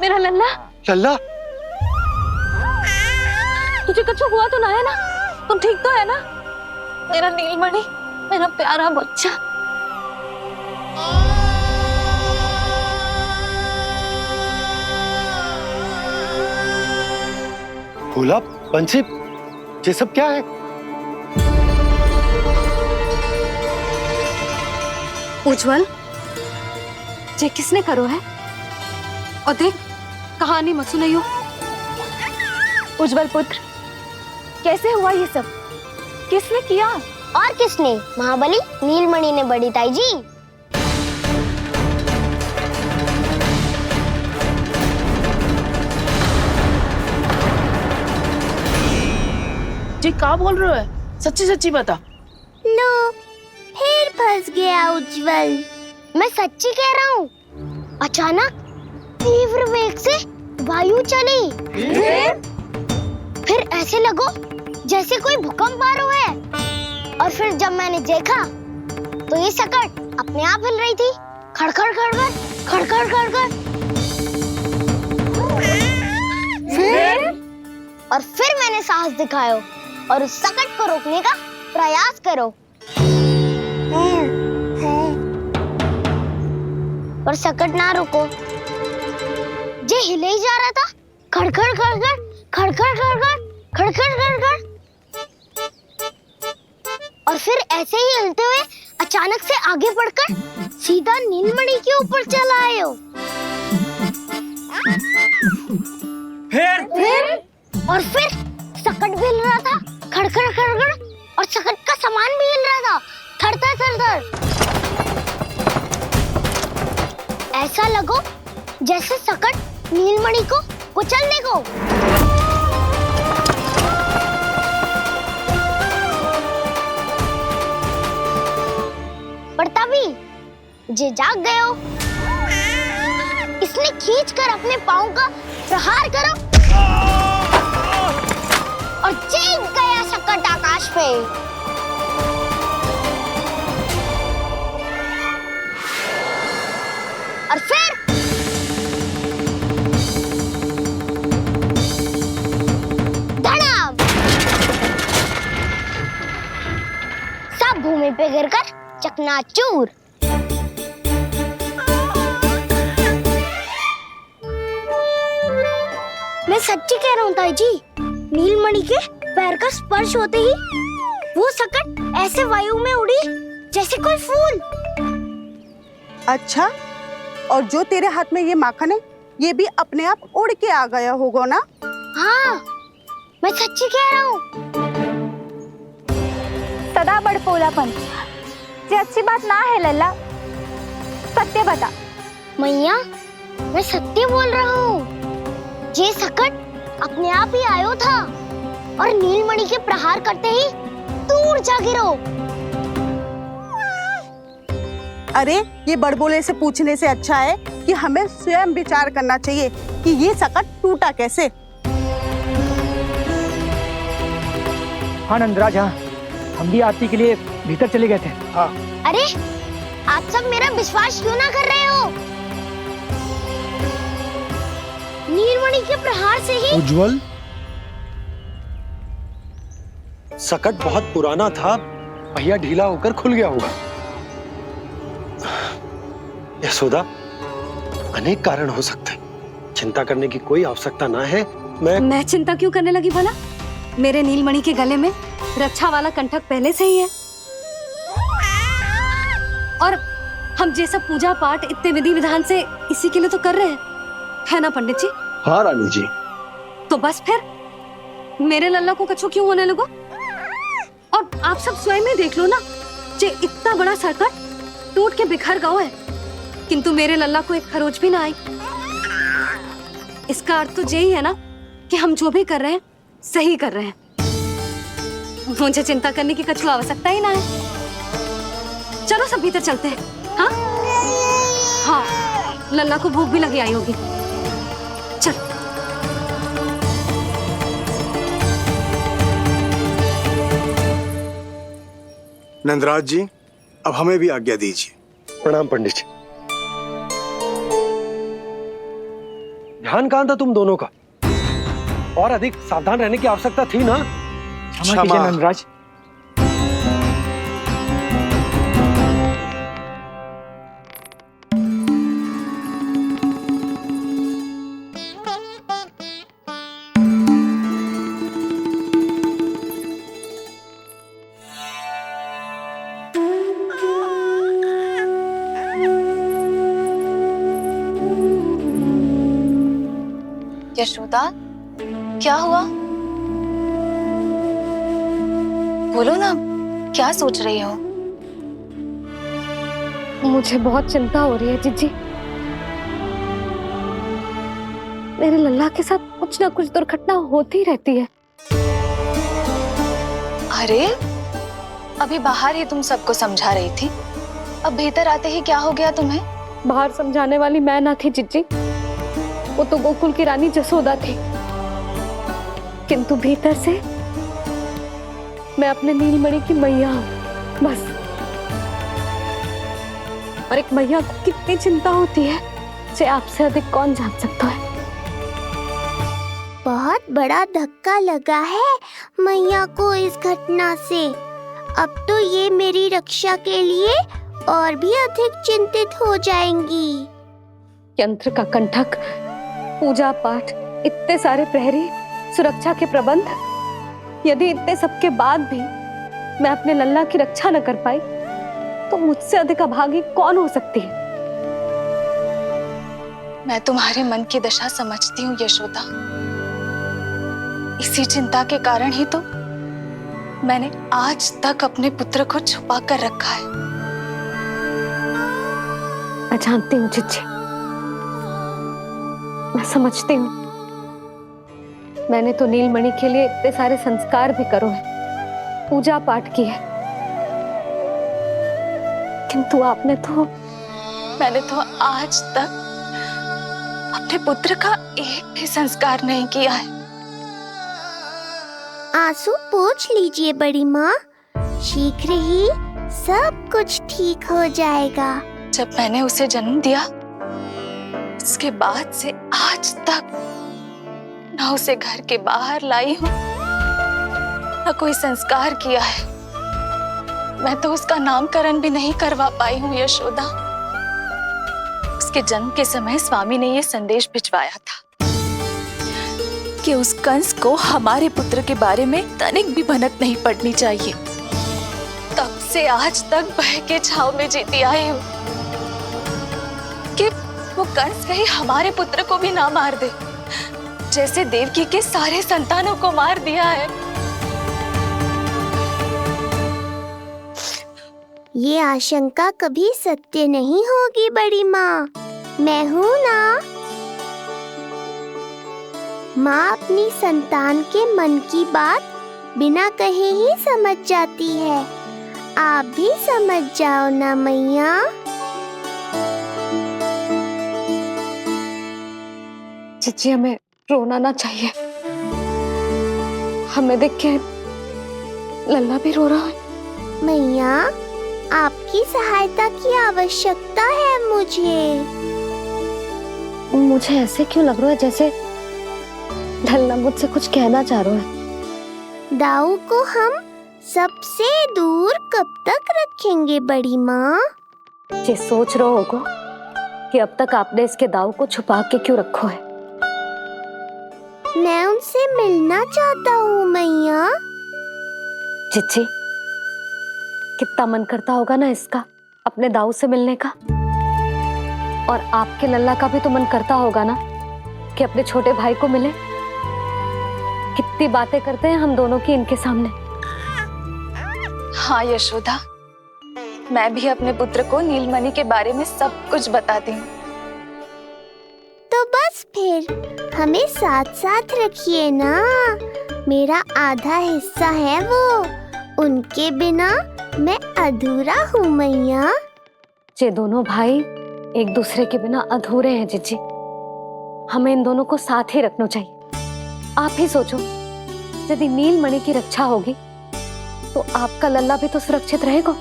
मेरा लल्ला, लल्ला, तुझे कुछ हुआ तो ना है ना? तुम ठीक तो है ना? मेरा नीलमणि, मेरा प्यारा बच्चा। भोला, बंसी, ये सब क्या है? उज्जवल, ये किसने करो है? और देख, कहानी मत सुनाइयो। उज्जवल पुत्र, कैसे हुआ ये सब? किसने किया? और किसने? महाबली नीलमणि ने बड़ी ताई जी। जी क्या बोल रहे हो? सच्ची सच्ची बता। लो, फिर फंस गया उज्जवल। मैं सच्ची कह रहा हूँ। अचानक तीव्र वेग से वायु चली, फिर ऐसे लगो जैसे कोई भूकंप आ रहा है। और फिर जब मैंने देखा तो ये सकट अपने आप हिल रही थी, खड़खड़ खड़खड़ खड़खड़ खड़खड़। फिर मैंने साहस दिखाया और उस सकट को रोकने का प्रयास करो, पर सकट ना रुको। जे हिले ही जा रहा था, खड़खड़ खड़खड़ खड़खड़ खड़खड़ खड़खड़ खड़खड़। और फिर ऐसे ही हिलते हुए अचानक से आगे बढ़कर सीधा नीलमणि के ऊपर चला आए हो। फिर सकट भी हिल रहा था, खड़खड़ खड़खड़, और सकट का सामान भी हिल रहा था, थरथर थरथर। ऐसा लगो जैसे सकट नीलमणि को कुचलने को। पर तभी जे जाग गए हो। इसने खींचकर अपने पांव का प्रहार करो और चीख गया सकट आकाश पे। और फिर सब भूमि पे गिरकर चकनाचूर। मैं सच्ची कह रहा हूँ ताई जी, नीलमणि के पैर का स्पर्श होते ही वो सकट ऐसे वायु में उड़ी जैसे कोई फूल। अच्छा, और जो तेरे हाथ में ये माखन है, ये भी अपने आप उड़ के आ गया होगा ना? हाँ, मैं सच्ची कह रहा हूँ। सदा बड़पोलापन, ये अच्छी बात ना है लल्ला। सत्य बता। मैया, मैं सत्य बोल रहा हूँ। ये सकट अपने आप ही आयो था और नीलमणि के प्रहार करते ही दूर जा गिरो। अरे ये बड़बोले से पूछने से अच्छा है कि हमें स्वयं विचार करना चाहिए कि ये सकट टूटा कैसे। हाँ नंदराज, हाँ हम भी आरती के लिए भीतर चले गए थे। हाँ। अरे आप सब मेरा विश्वास क्यों ना कर रहे हो? नीलमणि के प्रहार से ही उज्जवल, सकट बहुत पुराना था, भैया ढीला होकर खुल गया होगा। यशोदा, अनेक कारण हो सकते हैं, चिंता करने की कोई आवश्यकता ना है। मैं चिंता क्यों करने लगी भला? मेरे नीलमणि के गले में रक्षा वाला कंठक पहले से ही है और हम जैसा पूजा पाठ इतने विधि विधान से इसी के लिए तो कर रहे हैं, है ना पंडित जी? हाँ रानी जी। तो बस फिर मेरे लल्ला को कछु क्यों होने लगो? और आप सब स्वयं ही देख लो ना, जे इतना बड़ा संकट टूट के बिखर गया है, किंतु मेरे लल्ला को एक खरोच भी ना आई। इसका अर्थ तो यही है ना कि हम जो भी कर रहे हैं सही कर रहे हैं। मुझे चिंता करने की कछु आवश्यकता ही ना है। चलो सब भीतर चलते हैं। हाँ हाँ, लल्ला को भूख भी लगी आई होगी। चल। नंदराज जी, अब हमें भी आज्ञा दीजिए। प्रणाम पंडित जी। ध्यान कहाँ था तुम दोनों का? और अधिक सावधान रहने की आवश्यकता थी ना? क्षमा कीजिए नंदराज। यशोदा, क्या हुआ? बोलो ना, क्या सोच रही हो? मुझे बहुत चिंता हो रही है जीजी। मेरे लल्ला के साथ कुछ ना कुछ दुर्घटना होती रहती है। अरे अभी बाहर ही तुम सबको समझा रही थी, अब भीतर आते ही क्या हो गया तुम्हें? बाहर समझाने वाली मैं ना थी जीजी, वो तो गोकुल की रानी जसोदा थी, किंतु भीतर से मैं अपने नीलमणि की मैया हूं, बस। और एक मैया को कितनी चिंता होती है, इसे आपसे अधिक कौन जान सकता है। बहुत बड़ा धक्का लगा है मैया को इस घटना से। अब तो ये मेरी रक्षा के लिए और भी अधिक चिंतित हो जाएंगी। यंत्र का कंठक, पूजा पाठ, इतने सारे प्रहरी, सुरक्षा के प्रबंध, यदि इतने सबके बाद भी मैं अपने लल्ला की रक्षा न कर पाई तो मुझसे अधिक अभागी कौन हो सकती है? मैं तुम्हारे मन की दशा समझती हूँ यशोदा। इसी चिंता के कारण ही तो मैंने आज तक अपने पुत्र को छुपा कर रखा है। मैं जानती हूँ जीजी, मैं समझती हूँ। मैंने तो नीलमणि के लिए इतने सारे संस्कार भी करो है, पूजा पाठ की है, किंतु मैंने तो आज तक अपने पुत्र का एक भी संस्कार नहीं किया है। आंसू पोंछ लीजिए बड़ी माँ, शीघ्र ही सब कुछ ठीक हो जाएगा। जब मैंने उसे जन्म दिया उसके बाद से आज तक न उसे घर के बाहर लाई हूँ, न कोई संस्कार किया है। मैं तो उसका नामकरण भी नहीं करवा पाई हूँ यशोदा। उसके जन्म के समय स्वामी ने ये संदेश भिजवाया था कि उस कंस को हमारे पुत्र के बारे में तनिक भी भनक नहीं पड़नी चाहिए। तब से आज तक भय के छाव में जीती आई हूँ कि वो कंस कहीं हमारे पुत्र को भी ना मार दे, जैसे देवकी के सारे संतानों को मार दिया है। ये आशंका कभी सत्य नहीं होगी बड़ी माँ, मैं हूँ ना। माँ अपनी संतान के मन की बात बिना कहे ही समझ जाती है। आप भी समझ जाओ ना मैया। जीजी हमें रोना ना चाहिए। हमें देख के लल्ला भी रो रहा है। मैया, आपकी सहायता की आवश्यकता है मुझे। मुझे ऐसे क्यों लग रहा है जैसे लल्ला मुझसे कुछ कहना चाह रहा है। दाऊ को हम सबसे दूर कब तक रखेंगे बड़ी माँ? ये सोच रहे होगा कि अब तक आपने इसके दाऊ को छुपा के क्यों रखो है। मैं उनसे मिलना चाहता हूँ मैया। चिच्ची, कितना मन करता होगा ना इसका अपने दाऊ से मिलने का। और आपके लल्ला का भी तो मन करता होगा ना कि अपने छोटे भाई को मिले। कितनी बातें करते हैं हम दोनों की इनके सामने। हाँ यशोदा, मैं भी अपने पुत्र को नीलमणि के बारे में सब कुछ बताती हूँ। तो बस फिर हमें साथ साथ रखिए ना। मेरा आधा हिस्सा है वो, उनके बिना मैं अधूरा हूँ मैया। ये दोनों भाई एक दूसरे के बिना अधूरे हैं जीजी। हमें इन दोनों को साथ ही रखना चाहिए। आप ही सोचो, यदि नीलमणि की रक्षा होगी तो आपका लल्ला भी तो सुरक्षित रहेगा।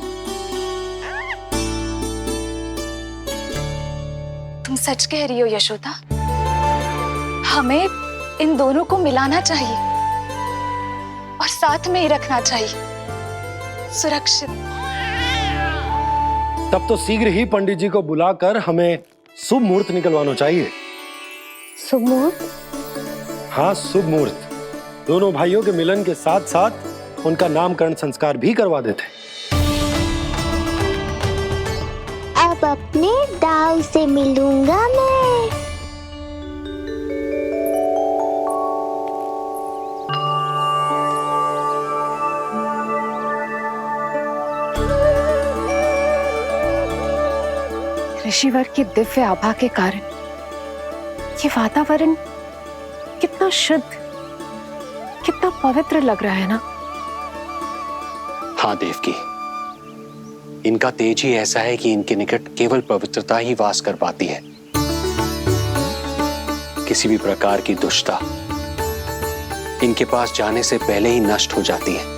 तुम सच कह रही हो यशोदा। हमें इन दोनों को मिलाना चाहिए और साथ में ही रखना चाहिए, सुरक्षित। तब तो शीघ्र ही पंडित जी को बुलाकर हमें शुभ मुहूर्त निकलवाना चाहिए। शुभ मुहूर्त? हाँ, शुभ मुहूर्त। दोनों भाइयों के मिलन के साथ साथ उनका नामकरण संस्कार भी करवा देते। अब अपने दाऊ से मिलूंगा मैं। ऋषिवर की दिव्य आभा के कारण ये वातावरण कितना शुद्ध, कितना पवित्र लग रहा है ना। हाँ देवकी, इनका तेज ही ऐसा है कि इनके निकट केवल पवित्रता ही वास कर पाती है। किसी भी प्रकार की दुष्टता इनके पास जाने से पहले ही नष्ट हो जाती है।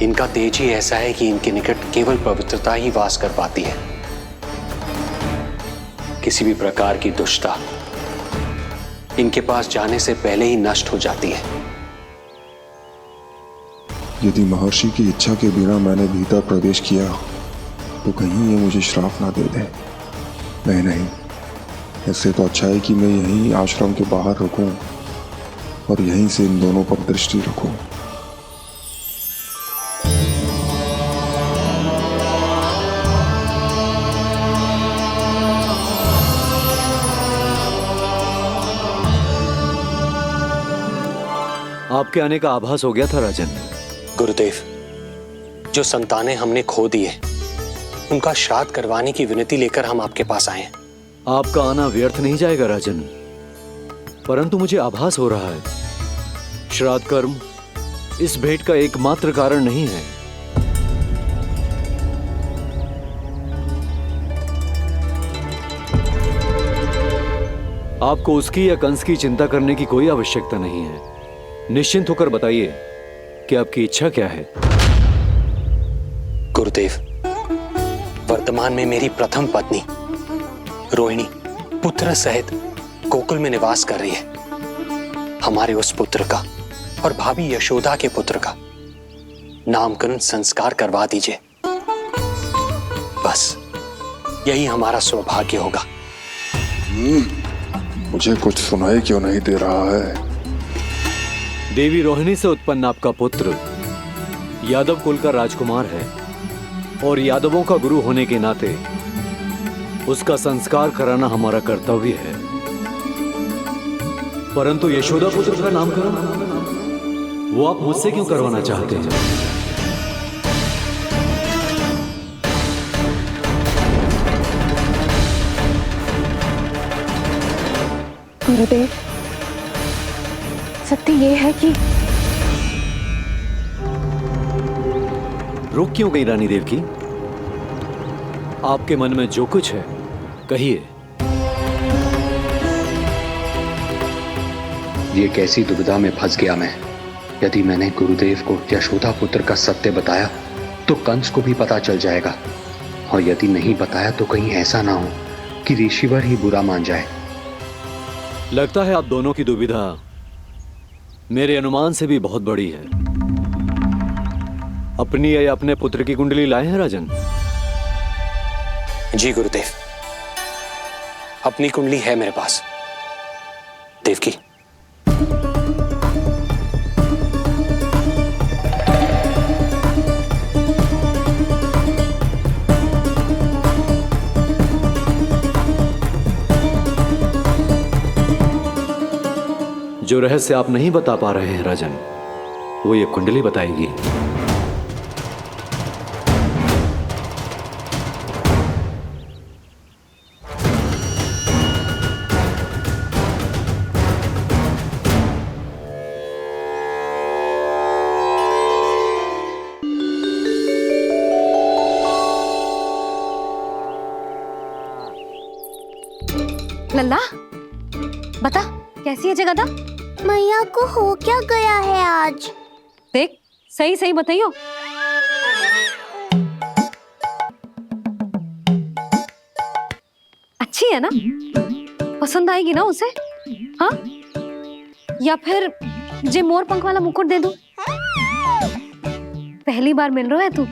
इनका तेज ही ऐसा है कि इनके निकट केवल पवित्रता ही वास कर पाती है। किसी भी प्रकार की दुष्टता इनके पास जाने से पहले ही नष्ट हो जाती है। यदि महर्षि की इच्छा के बिना मैंने भीतर प्रवेश किया तो कहीं ये मुझे श्राप ना दे दे। नहीं, इससे तो अच्छा है कि मैं यहीं आश्रम के बाहर रुकूं और यहीं से इन दोनों पर दृष्टि रखूं। आपके आने का आभास हो गया था राजन। गुरुदेव, जो संतानें हमने खो दी है उनका श्राद्ध करवाने की विनती लेकर हम आपके पास आए हैं। आपका आना व्यर्थ नहीं जाएगा राजन, परंतु मुझे आभास हो रहा है श्राद्ध कर्म इस भेंट का एकमात्र कारण नहीं है। आपको उसकी या कंस की चिंता करने की कोई आवश्यकता नहीं है। निश्चिंत होकर बताइए कि आपकी इच्छा क्या है। गुरुदेव, वर्तमान में मेरी प्रथम पत्नी रोहिणी पुत्र सहित गोकुल में निवास कर रही है। हमारे उस पुत्र का और भाभी यशोदा के पुत्र का नामकरण संस्कार करवा दीजिए। बस यही हमारा सौभाग्य होगा। मुझे कुछ सुनाई क्यों नहीं दे रहा है? देवी रोहिणी से उत्पन्न आपका पुत्र यादव कुल का राजकुमार है और यादवों का गुरु होने के नाते उसका संस्कार कराना हमारा कर्तव्य है। परंतु यशोदा पुत्र का नामकरण वो आप मुझसे क्यों करवाना चाहते हैं? गुरुदेव, सत्य ये है कि रुक क्यों गई रानी देवकी? आपके मन में जो कुछ है कहिए। ये कैसी दुविधा में फंस गया मैं। यदि मैंने गुरुदेव को यशोदा पुत्र का सत्य बताया तो कंस को भी पता चल जाएगा, और यदि नहीं बताया तो कहीं ऐसा ना हो कि ऋषिवर ही बुरा मान जाए। लगता है आप दोनों की दुविधा मेरे अनुमान से भी बहुत बड़ी है। अपनी या अपने पुत्र की कुंडली लाए हैं राजन? जी गुरुदेव, अपनी कुंडली है मेरे पास। देवकी, जो रहस्य आप नहीं बता पा रहे हैं राजन, वो ये कुंडली बताएगी। लल्ला, बता कैसी है जगदा? मैया को हो क्या गया है आज? देख, सही सही बताइयो। अच्छी है ना? पसंद आएगी ना उसे? हाँ? या फिर जे मोर पंख वाला मुकुट दे दूं? पहली बार मिल रहा है तू,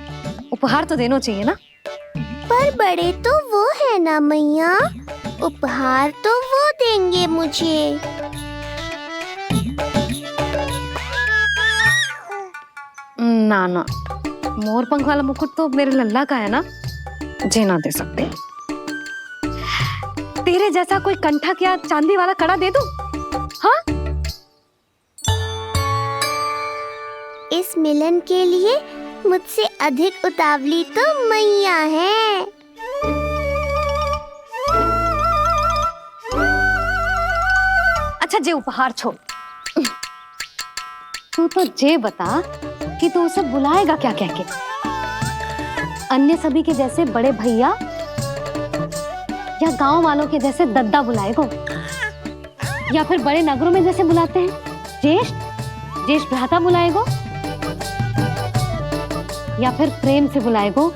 उपहार तो देना चाहिए ना? पर बड़े तो वो है ना मैया, उपहार तो वो देंगे मुझे। ना ना, मोर पंख वाला मुकुट तो मेरे लल्ला का है ना, जे ना दे सकते। तेरे जैसा कोई कंठक या चांदी वाला कड़ा दे दूं? हाँ? इस मिलन के लिए मुझसे अधिक उतावली तो मैया है। अच्छा, जे उपहार छोड़, तू तो जे बता कि तू उसे बुलाएगा क्या कह के? अन्य सभी के जैसे बड़े भैया या गांव वालों के जैसे दद्दा बुलाएगो, या फिर बड़े नगरों में जैसे बुलाते हैं ज्येष्ठ भ्राता बुलाएगो, या फिर प्रेम से बुलाएगो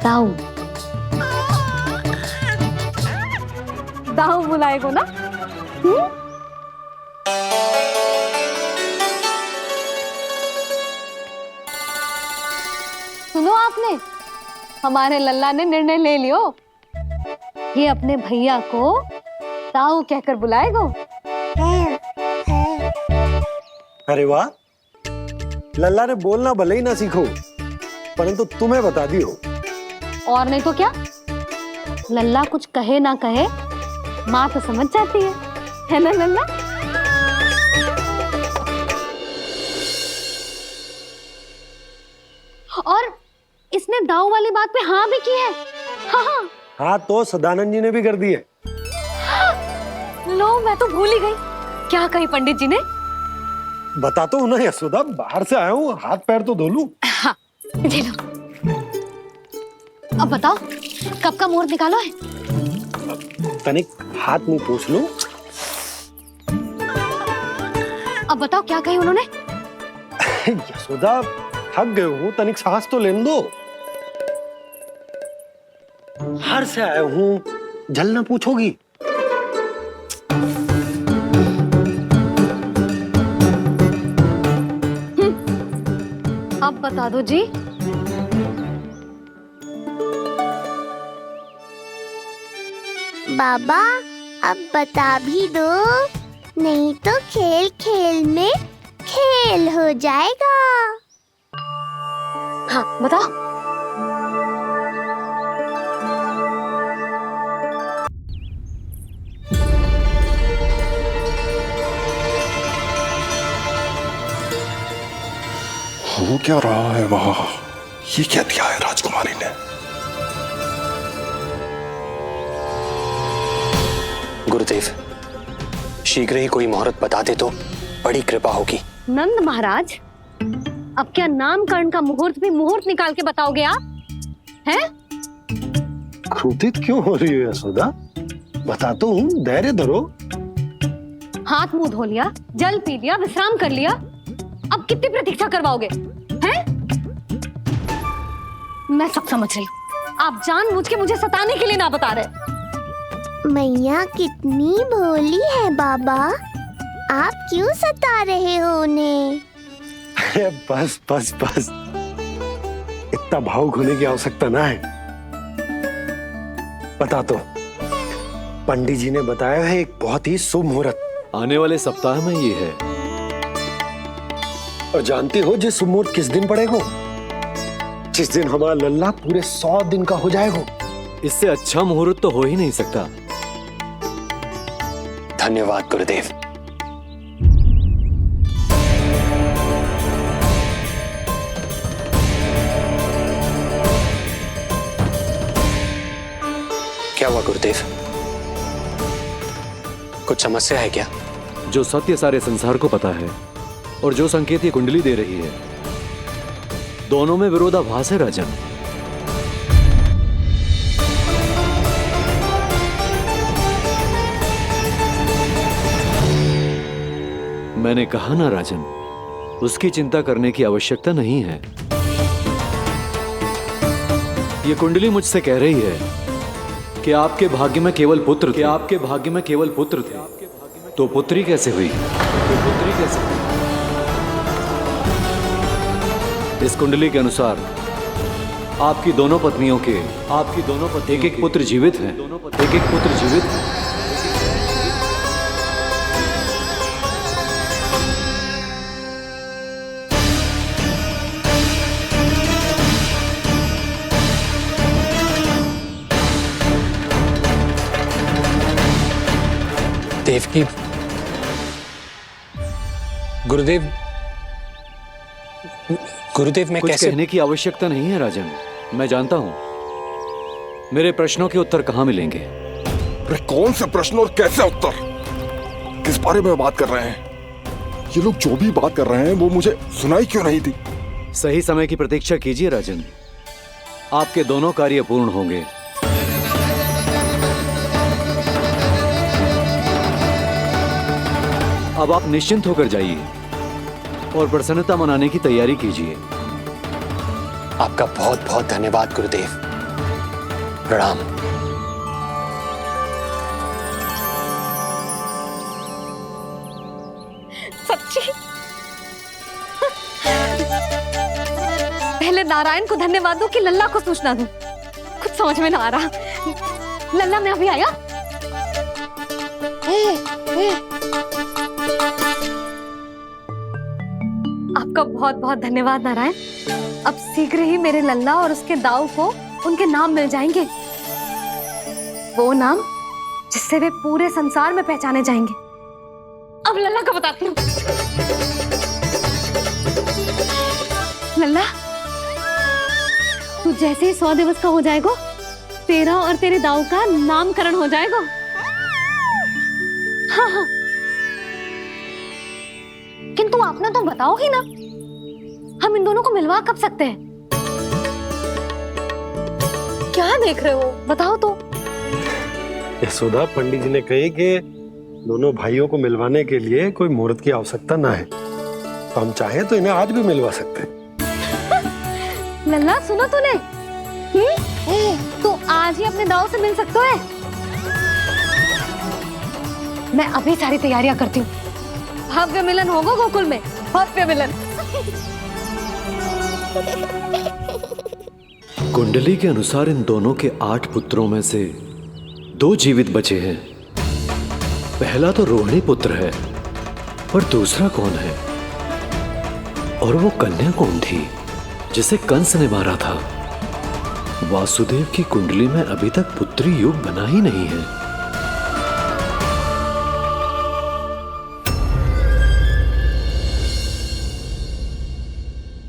दाऊ बुलाएगो ना? सुनो आपने, हमारे लल्ला ने निर्णय ले लियो, ये अपने भैया को ताऊ कहकर बुलाएगो। अरे वाह, लल्ला ने बोलना भले ही ना सीखो, परंतु तुम्हें बता दियो। और नहीं तो क्या, लल्ला कुछ कहे ना कहे माँ तो समझ जाती है ना लल्ला? और इसने दाऊ वाली बात पे हाँ भी की है। हाँ, हाँ तो सदानंद जी ने भी कर दी है। लो, मैं तो भूल ही गई। क्या कही पंडित जी ने? बता तो ना यशोदा, बाहर से आया हूँ, हाथ पैर तो धो लूं। हाँ, ले लो। अब बताओ, कब का मुहूर्त निकालो है? तनिक हाथ मुंह पूछ लूं। अब बताओ क्या कही उन्होंने? यशोदा थक गए हूँ, तनिक सांस तो लेने दो। हार से आया हूँ, जल ना पूछोगी? अब बता दो जी। बाबा अब बता भी दो, नहीं तो खेल खेल में खेल हो जाएगा। हाँ बताओ। हो क्या रहा है वहां? ये क्या दिया है राजकुमारी ने? गुरुदेव, शीघ्र ही कोई मुहूर्त बता दे तो बड़ी कृपा होगी। नंद महाराज, अब क्या नामकरण का मुहूर्त भी मुहूर्त निकाल के बताओगे आप? हैं? क्रोधित क्यों हो रही हो यशोदा? बताता हूँ, धैर्य धरो। हाथ मुंह धो लिया, जल पी लिया, विश्राम कर लिया, अब कितनी प्रतीक्षा करवाओगे? हैं? मैं सब समझ रही हूँ, आप जानबूझ के मुझे सताने के लिए ना बता रहे। मैया कितनी भोली है बाबा, आप क्यों सता रहे हो उन्हें? बस बस बस, इतना भावुक होने की आवश्यकता ना है। बता तो, पंडित जी ने बताया है एक बहुत ही शुभ मुहूर्त आने वाले सप्ताह में ये है। और जानते हो जिस शुभ मुहूर्त किस दिन पड़ेगा? जिस दिन हमारा लल्ला पूरे 100 दिन का हो जाएगा। इससे अच्छा मुहूर्त तो हो ही नहीं सकता। धन्यवाद गुरुदेव। क्या हुआ गुरुदेव? कुछ समस्या है क्या? जो सत्य सारे संसार को पता है और जो संकेत ये कुंडली दे रही है, दोनों में विरोधाभास है राजन। मैंने कहा ना राजन, उसकी चिंता करने की आवश्यकता नहीं है। ये कुंडली मुझसे कह रही है कि आपके भाग्य में केवल पुत्र थे। आपके भाग्य में केवल पुत्र थे, तो पुत्री कैसे हुई? इस कुंडली के अनुसार आपकी दोनों पत्नियों के एक-एक पुत्र जीवित हैं। एक-एक पुत्र जीवित हैं। देवकी, गुरुदेव मैं कुछ कैसे? कहने की आवश्यकता नहीं है राजन, मैं जानता हूं मेरे प्रश्नों के उत्तर कहां मिलेंगे। अरे कौन से प्रश्न और कैसे उत्तर? किस बारे में बात कर रहे हैं? ये लोग जो भी बात कर रहे हैं वो मुझे सुनाई क्यों नहीं थी? सही समय की प्रतीक्षा कीजिए राजन, आपके दोनों कार्य पूर्ण होंगे। अब आप निश्चिंत होकर जाइए और प्रसन्नता मनाने की तैयारी कीजिए। आपका बहुत बहुत धन्यवाद गुरुदेव। प्रणाम। सच्ची? पहले नारायण को धन्यवाद दूं कि लल्ला को सूचना दूं? कुछ समझ में ना आ रहा। लल्ला मैं अभी आया। आपका बहुत बहुत धन्यवाद नारायण। अब शीघ्र ही मेरे लल्ला और उसके दाऊ को उनके नाम मिल जाएंगे, वो नाम जिससे वे पूरे संसार में पहचाने जाएंगे। अब लल्ला का बताती हूँ। लल्ला, तू जैसे ही 100 दिवस का हो जाएगा, तेरा और तेरे दाऊ का नामकरण हो जाएगा। हाँ हाँ, किंतु आपने तो बताओ ही ना, हम इन दोनों को मिलवा कब सकते हैं? क्या देख रहे हो, बताओ तो। यशोदा, पंडित जी ने कही कि दोनों भाइयों को मिलवाने के लिए कोई मुहूर्त की आवश्यकता ना है, तो हम चाहें तो इन्हें आज भी मिलवा सकते हैं। लल्ला सुनो तूने, तू आज ही अपने दाऊ से मिल सकता है। मैं अभी सारी तैयारियां करती हूँ। भव्य मिलन होगा गोकुल में, भव्य मिलन। कुंडली के अनुसार इन दोनों के 8 पुत्रों में से 2 जीवित बचे हैं। पहला तो रोहिणी पुत्र है, पर दूसरा कौन है? और वो कन्या कौन थी जिसे कंस ने मारा था? वासुदेव की कुंडली में अभी तक पुत्री योग बना ही नहीं है।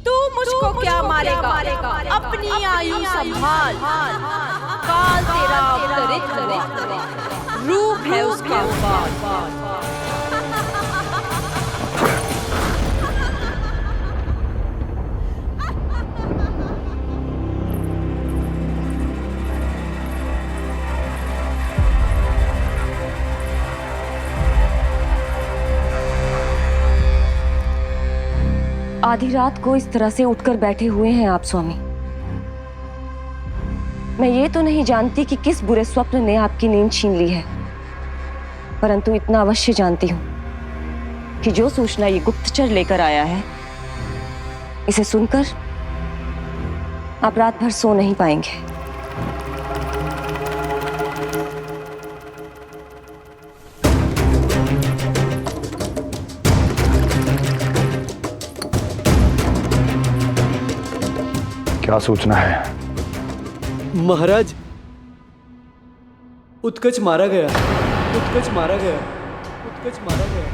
तू मुझको क्या मारेगा? अपनी आयु संभाल। काल तेरा अवतरित करे, रूप है उसका बाल। आधी रात को इस तरह से उठकर बैठे हुए हैं आप स्वामी। मैं ये तो नहीं जानती कि किस बुरे स्वप्न ने आपकी नींद छीन ली है, परंतु इतना अवश्य जानती हूं कि जो सूचना ये गुप्तचर लेकर आया है, इसे सुनकर आप रात भर सो नहीं पाएंगे। क्या सूचना है? महाराज, उत्कच मारा गया, उत्कच मारा गया, उत्कच मारा गया।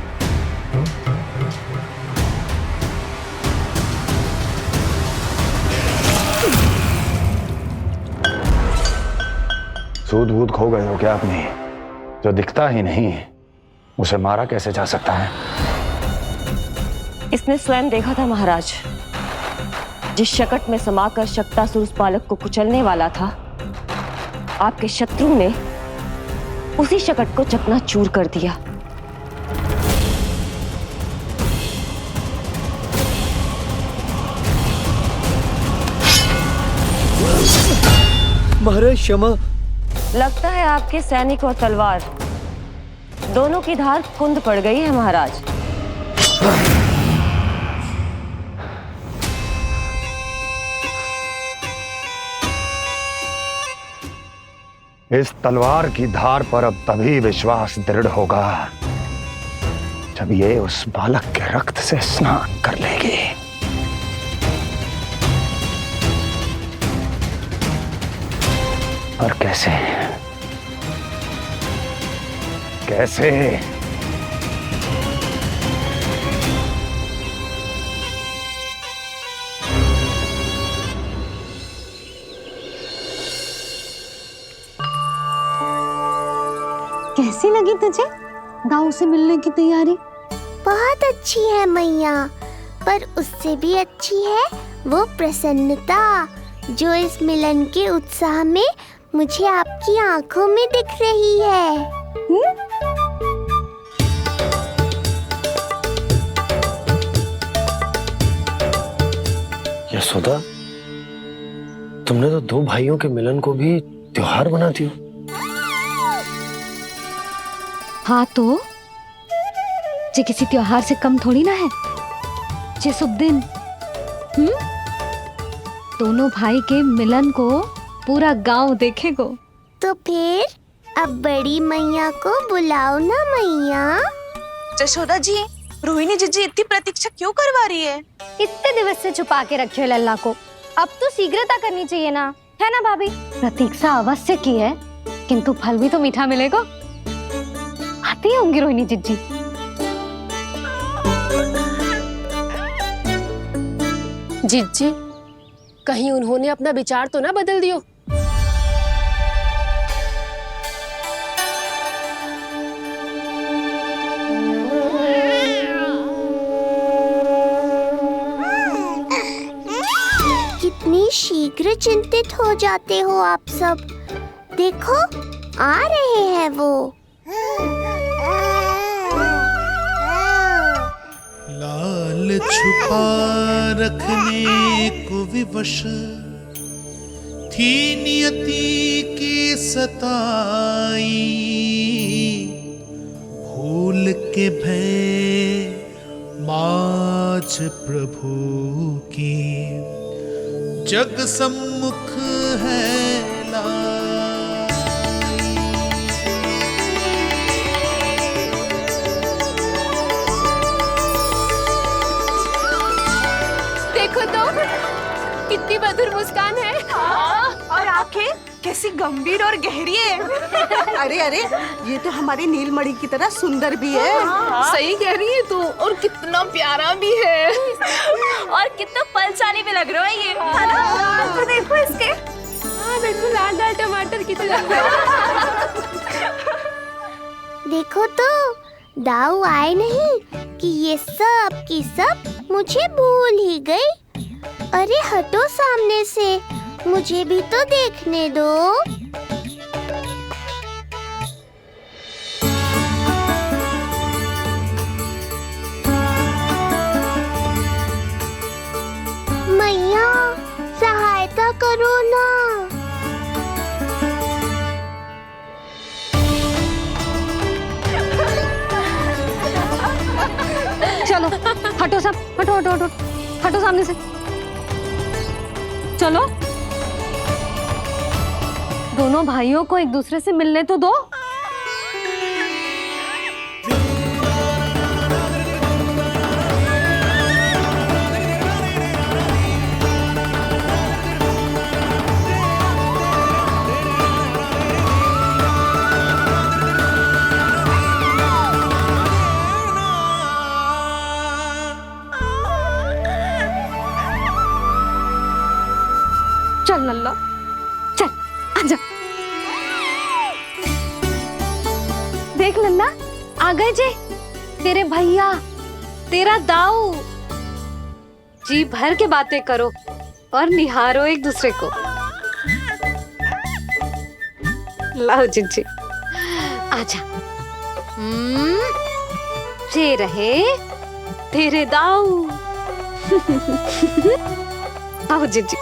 सूद वूद खो गए हो क्या अपनी? जो दिखता ही नहीं उसे मारा कैसे जा सकता है? इसने स्वयं देखा था महाराज। जिस शकट में समाकर शक्तासुर उस बालक को कुचलने वाला था, आपके शत्रु ने उसी शकट को चकनाचूर कर दिया। महाराज क्षमा। लगता है आपके सैनिक और तलवार दोनों की धार कुंद पड़ गई है महाराज। इस तलवार की धार पर अब तभी विश्वास दृढ़ होगा जब ये उस बालक के रक्त से स्नान कर लेगी। और कैसे कैसे? कैसी लगी तुझे दाऊ से मिलने की तैयारी? बहुत अच्छी है मैया, पर उससे भी अच्छी है वो प्रसन्नता जो इस मिलन के उत्साह में मुझे आपकी आंखों में दिख रही है। यशोदा, तुमने तो 2 भाइयों के मिलन को भी त्योहार बना दिया। हाँ तो ये किसी त्योहार से कम थोड़ी ना है। ये शुभ दिन दोनों भाई के मिलन को पूरा गांव देखेगा। तो फिर अब बड़ी मैया को बुलाओ ना मैया। यशोदा जी, रोहिणी जीजी इतनी प्रतीक्षा क्यों करवा रही है? इतने दिवस से छुपा के रखे हो लल्ला को, अब तो शीघ्रता करनी चाहिए ना, है ना भाभी? प्रतीक्षा अवश्य की है, किंतु फल भी तो मीठा मिलेगा। आती होंगी रोहिणी जीजी। जीजी, कहीं उन्होंने अपना विचार तो ना बदल दियो? कितनी शीघ्र चिंतित हो जाते हो आप सब। देखो आ रहे हैं वो। छुपा रखने को विवश थी नियति की सताई, भूल के भय माज प्रभु की जग सम्मुख है देखो तो कितनी मधुर मुस्कान है। और आंखें कैसी गंभीर और गहरी है। अरे अरे ये तो हमारी नीलमणि की तरह सुंदर भी है। सही कह रही है तू, और कितना प्यारा भी है, और कितना पलसानी भी लग रहा है ये। तो देखो इसके, बिल्कुल लाल लाल टमाटर की तरह। देखो तो दाऊ आए नहीं कि ये सब की सब मुझे भूल ही गई। अरे हटो सामने से, मुझे भी तो देखने दो। मैया सहायता करो ना। चलो हटो सब, हटो हटो हटो हटो सामने से। चलो दोनों भाइयों को एक दूसरे से मिलने तो दो। चल लल्ला, चल आजा। देख लल्ला, आ गए जे तेरे भैया, तेरा दाऊ। जी भर के बातें करो और निहारो एक दूसरे को। लाओ जिज्जी, आजा। जे रहे तेरे दाऊ। आओ जिज्जी।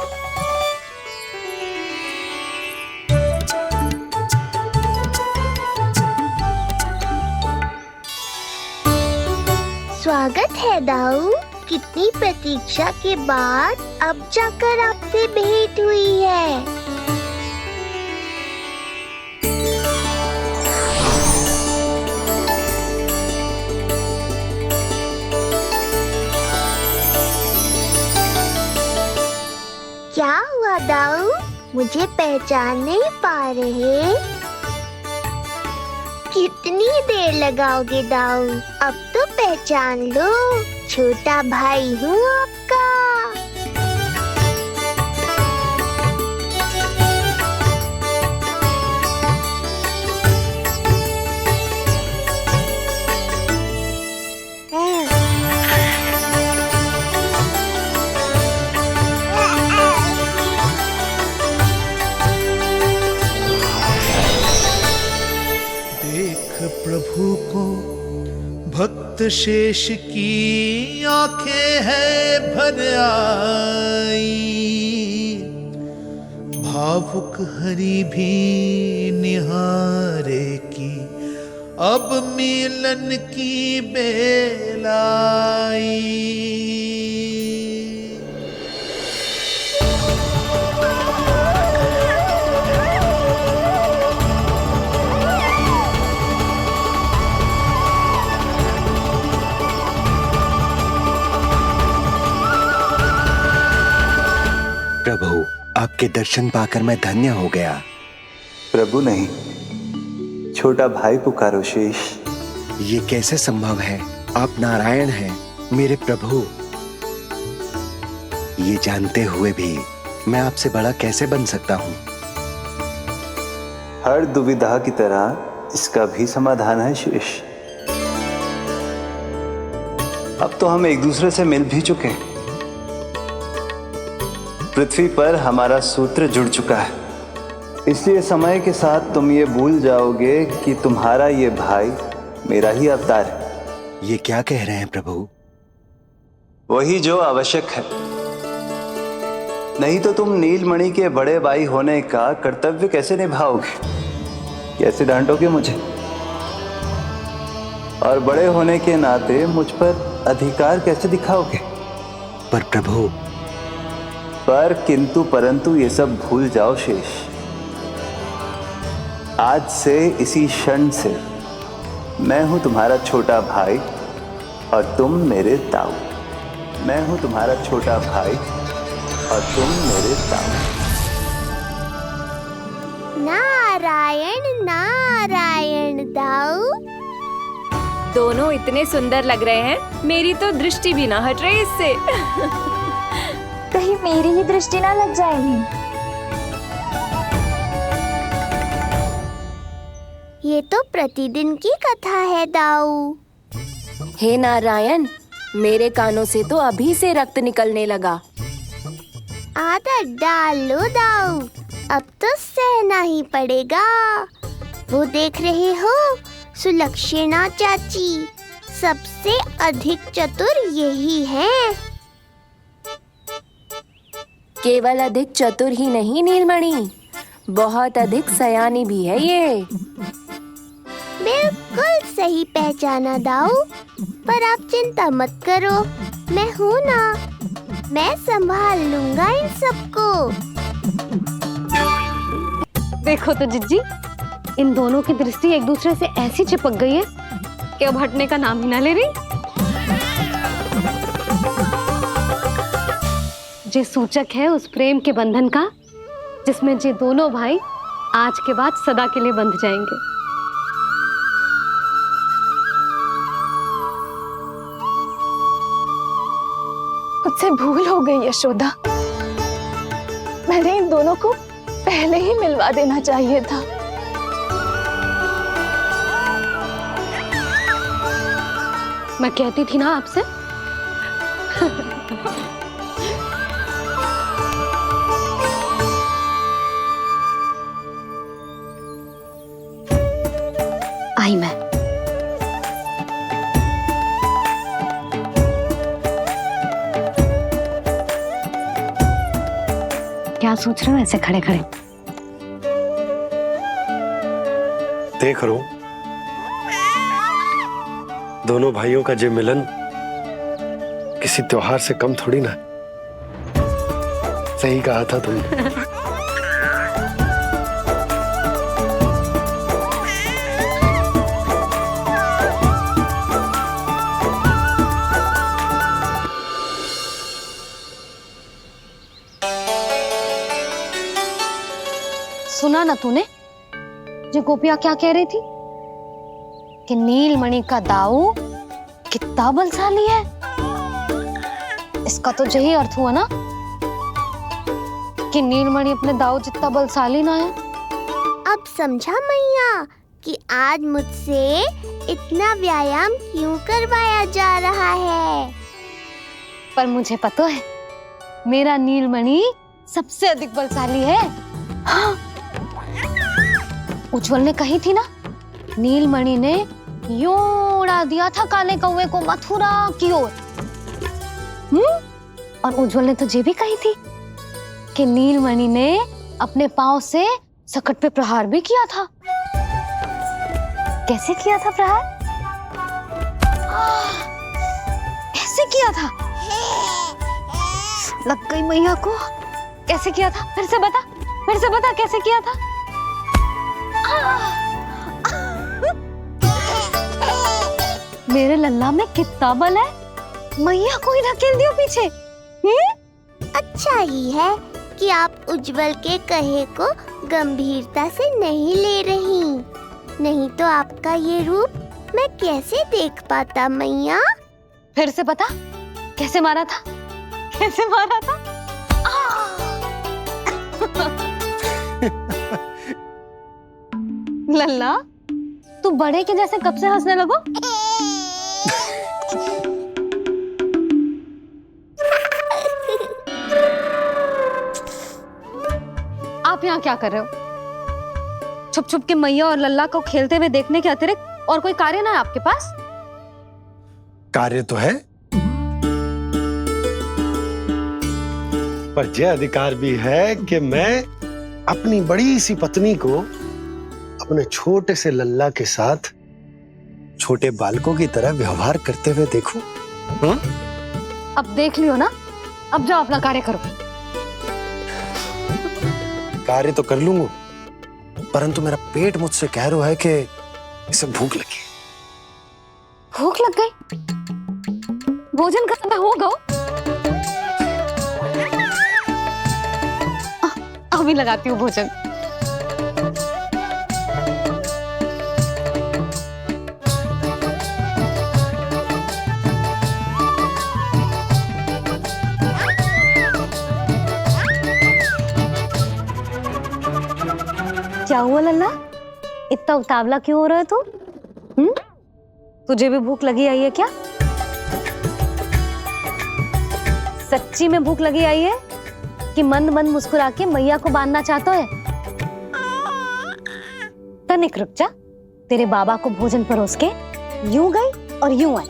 स्वागत है दाऊ। कितनी प्रतीक्षा के बाद अब जाकर आपसे भेंट हुई है। क्या हुआ दाऊ, मुझे पहचान नहीं पा रहे? कितनी देर लगाओगे दाऊ? अब तो पहचान लो, छोटा भाई हूँ आपका। प्रभु को भक्त शेष की आंखें है भर आई, भावुक हरि भी निहारे की अब मिलन की बेलाई। प्रभु, आपके दर्शन पाकर मैं धन्य हो गया। प्रभु नहीं, छोटा भाई पुकारो शेष। ये कैसे संभव है? आप नारायण हैं, मेरे प्रभु। ये जानते हुए भी मैं आपसे बड़ा कैसे बन सकता हूँ? हर दुविधा की तरह इसका भी समाधान है शेष। अब तो हम एक दूसरे से मिल भी चुके हैं। पृथ्वी पर हमारा सूत्र जुड़ चुका है, इसलिए समय के साथ तुम ये भूल जाओगे कि तुम्हारा ये भाई मेरा ही अवतार है। ये क्या कह रहे हैं प्रभु? वही जो आवश्यक है। नहीं तो तुम नीलमणि के बड़े भाई होने का कर्तव्य कैसे निभाओगे? कैसे डांटोगे मुझे? और बड़े होने के नाते मुझ पर अधिकार कैसे दिखाओगे? पर प्रभु, पर किंतु परंतु ये सब भूल जाओ शेष। आज से इसी क्षण से मैं हूं तुम्हारा छोटा भाई और तुम मेरे ताऊ। मैं हूं तुम्हारा छोटा भाई और तुम मेरे ताऊ। नारायण नारायण दाऊ। दोनों इतने सुंदर लग रहे हैं, मेरी तो दृष्टि भी ना हट रही इससे। कहीं मेरी ही दृष्टि ना लग जाएगी। ये तो प्रतिदिन की कथा है दाऊ। हे नारायण, मेरे कानों से तो अभी से रक्त निकलने लगा। आदत डाल लो दाऊ, अब तो सहना ही पड़ेगा। वो देख रहे हो, सुलक्षणा चाची सबसे अधिक चतुर यही है। केवल अधिक चतुर ही नहीं नीलमणि, बहुत अधिक सयानी भी है ये। बिल्कुल सही पहचाना दाऊ, पर आप चिंता मत करो, मैं हूँ ना, मैं संभाल लूंगा इन सबको। देखो तो जिज्जी, इन दोनों की दृष्टि एक दूसरे से ऐसी चिपक गई है कि अब हटने का नाम ही ना ले रही। जे सूचक है उस प्रेम के बंधन का, जिसमें जे दोनों भाई आज के बाद सदा के लिए बंध जाएंगे। मुझसे भूल हो गई यशोदा, मैंने इन दोनों को पहले ही मिलवा देना चाहिए था। मैं कहती थी ना आपसे। आई मैं। क्या सोच रहे हो ऐसे खड़े खड़े? देख रहा हूं दोनों भाइयों का जे मिलन किसी त्योहार से कम थोड़ी ना। सही कहा था तुमने। सुना ना तूने जो गोपिया क्या कह रही थी कि नीलमणि का दाऊ कितना बलशाली है। इसका तो यही अर्थ हुआ ना कि नीलमणि अपने दाऊ जितना बलशाली ना है। अब समझा मैया कि आज मुझसे इतना व्यायाम क्यों करवाया जा रहा है। पर मुझे पता है मेरा नीलमणि सबसे अधिक बलशाली है। हाँ। उज्जवल ने कही थी ना, नीलमणि ने यूं उड़ा दिया था काले कौवे को मथुरा की ओर। और उज्जवल ने तो ये भी कही थी कि नीलमणि ने अपने पांव से सकट पे प्रहार भी किया था। कैसे किया था प्रहार? कैसे किया था? लग गई मैया को। कैसे किया था? फिर से बता कैसे किया था? मेरे लल्ला में कितना बल है, मैया को ही धकेल दियो पीछे। अच्छा ही है कि आप उज्जवल के कहे को गंभीरता से नहीं ले रही, नहीं तो आपका ये रूप मैं कैसे देख पाता मैया। फिर से बता कैसे मारा था? कैसे मारा था? लल्ला तू बड़े के जैसे कब से हंसने लगो? आप यहाँ क्या कर रहे हो? छुप छुप के मैया और लल्ला को खेलते हुए देखने के अतिरिक्त और कोई कार्य ना है आपके पास? कार्य तो है, पर यह अधिकार भी है कि मैं अपनी बड़ी सी पत्नी को अपने छोटे से लल्ला के साथ छोटे बालकों की तरह व्यवहार करते हुए देखूं। अब देख लियो ना, अब जाओ अपना कार्य करो। कार्य तो कर लूंगा, परंतु मेरा पेट मुझसे कह रहा है कि इसे भूख लगी। भूख लग गई? भोजन का समय हो गया। अभी लगाती हूँ भोजन। क्या हुआ लल्ला, इतना उतावला क्यों हो रहा है तू? तुझे भी भूख लगी आई है क्या? सच्ची में भूख लगी आई है कि मंद मंद मुस्कुरा के मैया को बांधना चाहता है? तनिक रुक जा, तेरे बाबा को भोजन परोस के यूं गई और यूं आई।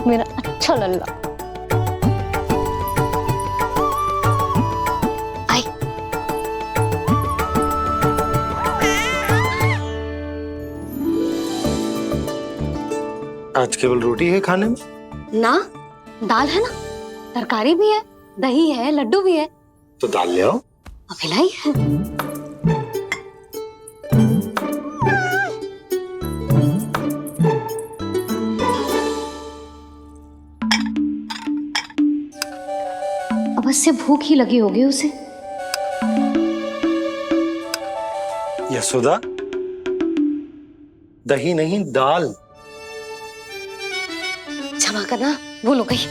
मेरा अच्छा लल्ला। आज केवल रोटी है खाने में? ना, दाल है ना, तरकारी भी है, दही है, लड्डू भी है। तो दाल ले आओ। अभी लाई है। अवश्य भूख ही लगी होगी उसे। यशोदा, दही नहीं दाल। क्षमा करना, भूल हो गई।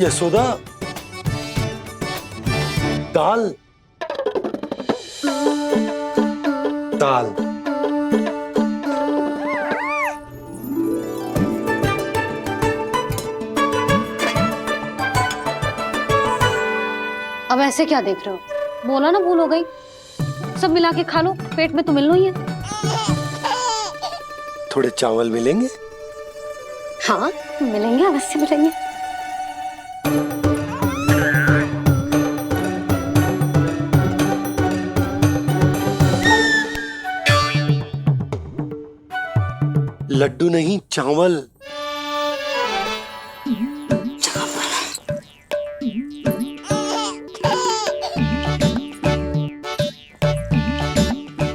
यशोदा, दाल दाल। अब ऐसे क्या देख रहे हो? बोला ना भूल हो गई। सब मिला के खा लो, पेट में तो मिलना ही है। थोड़े चावल मिलेंगे? हाँ मिलेंगे, अवश्य मिलेंगे। लड्डू नहीं, चावल।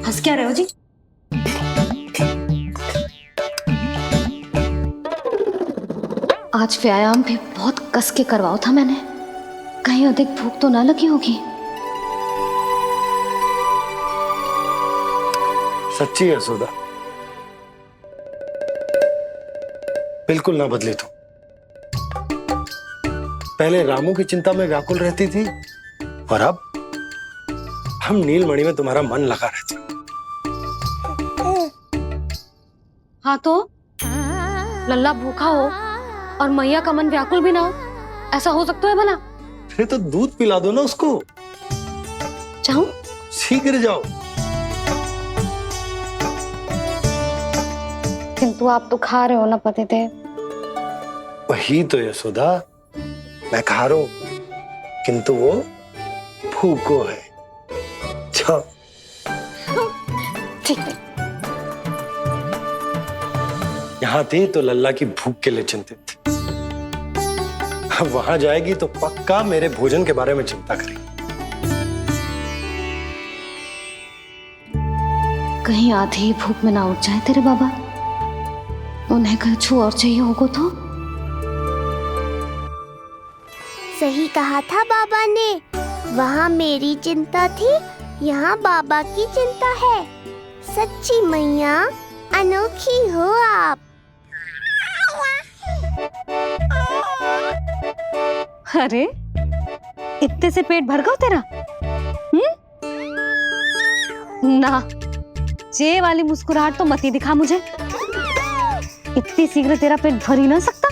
हंस क्या रहे हो जी? आज व्यायाम भी बहुत कस के करवाओ था मैंने, कहीं अधिक भूख तो ना लगी होगी। सच्ची है यशोदा, बिल्कुल ना बदले तुम। पहले रामू की चिंता में व्याकुल रहती थी और अब हम नीलमणि में तुम्हारा मन लगा रहता। हाँ तो लल्ला भूखा हो और मैया का मन व्याकुल भी ना हो, ऐसा हो सकता है भला? फिर तो दूध पिला दो ना उसको। जाऊं? शीघ्र जाओ। किंतु आप तो खा रहे हो ना पतिदेव। वही तो यशोदा, मैं खा रहा हूं, किंतु वो भूखो है। जाओ। ठीक है। यहाँ थे तो लल्ला की भूख के लिए चिंतित थे, अब वहां जाएगी तो पक्का मेरे भोजन के बारे में चिंता करेगी। कहीं आधी भूख में ना उठ जाए तेरे बाबा, उन्हें कुछ और चाहिए होगा तो? सही कहा था बाबा ने, वहाँ मेरी चिंता थी, यहाँ बाबा की चिंता है। सच्ची मैया, अनोखी हो आप। अरे इतने से पेट भर गया तेरा? ना, ये वाली मुस्कुराहट तो मत ही दिखा मुझे। इतनी शीघ्र तेरा पेट भर ही ना सकता।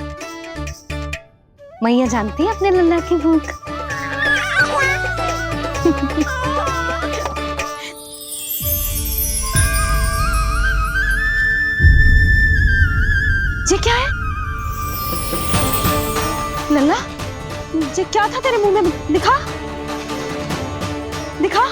मैया जानती है अपने लल्ला की भूख। ये क्या है लल्ला? ये क्या था तेरे मुंह में? दिखा दिखा।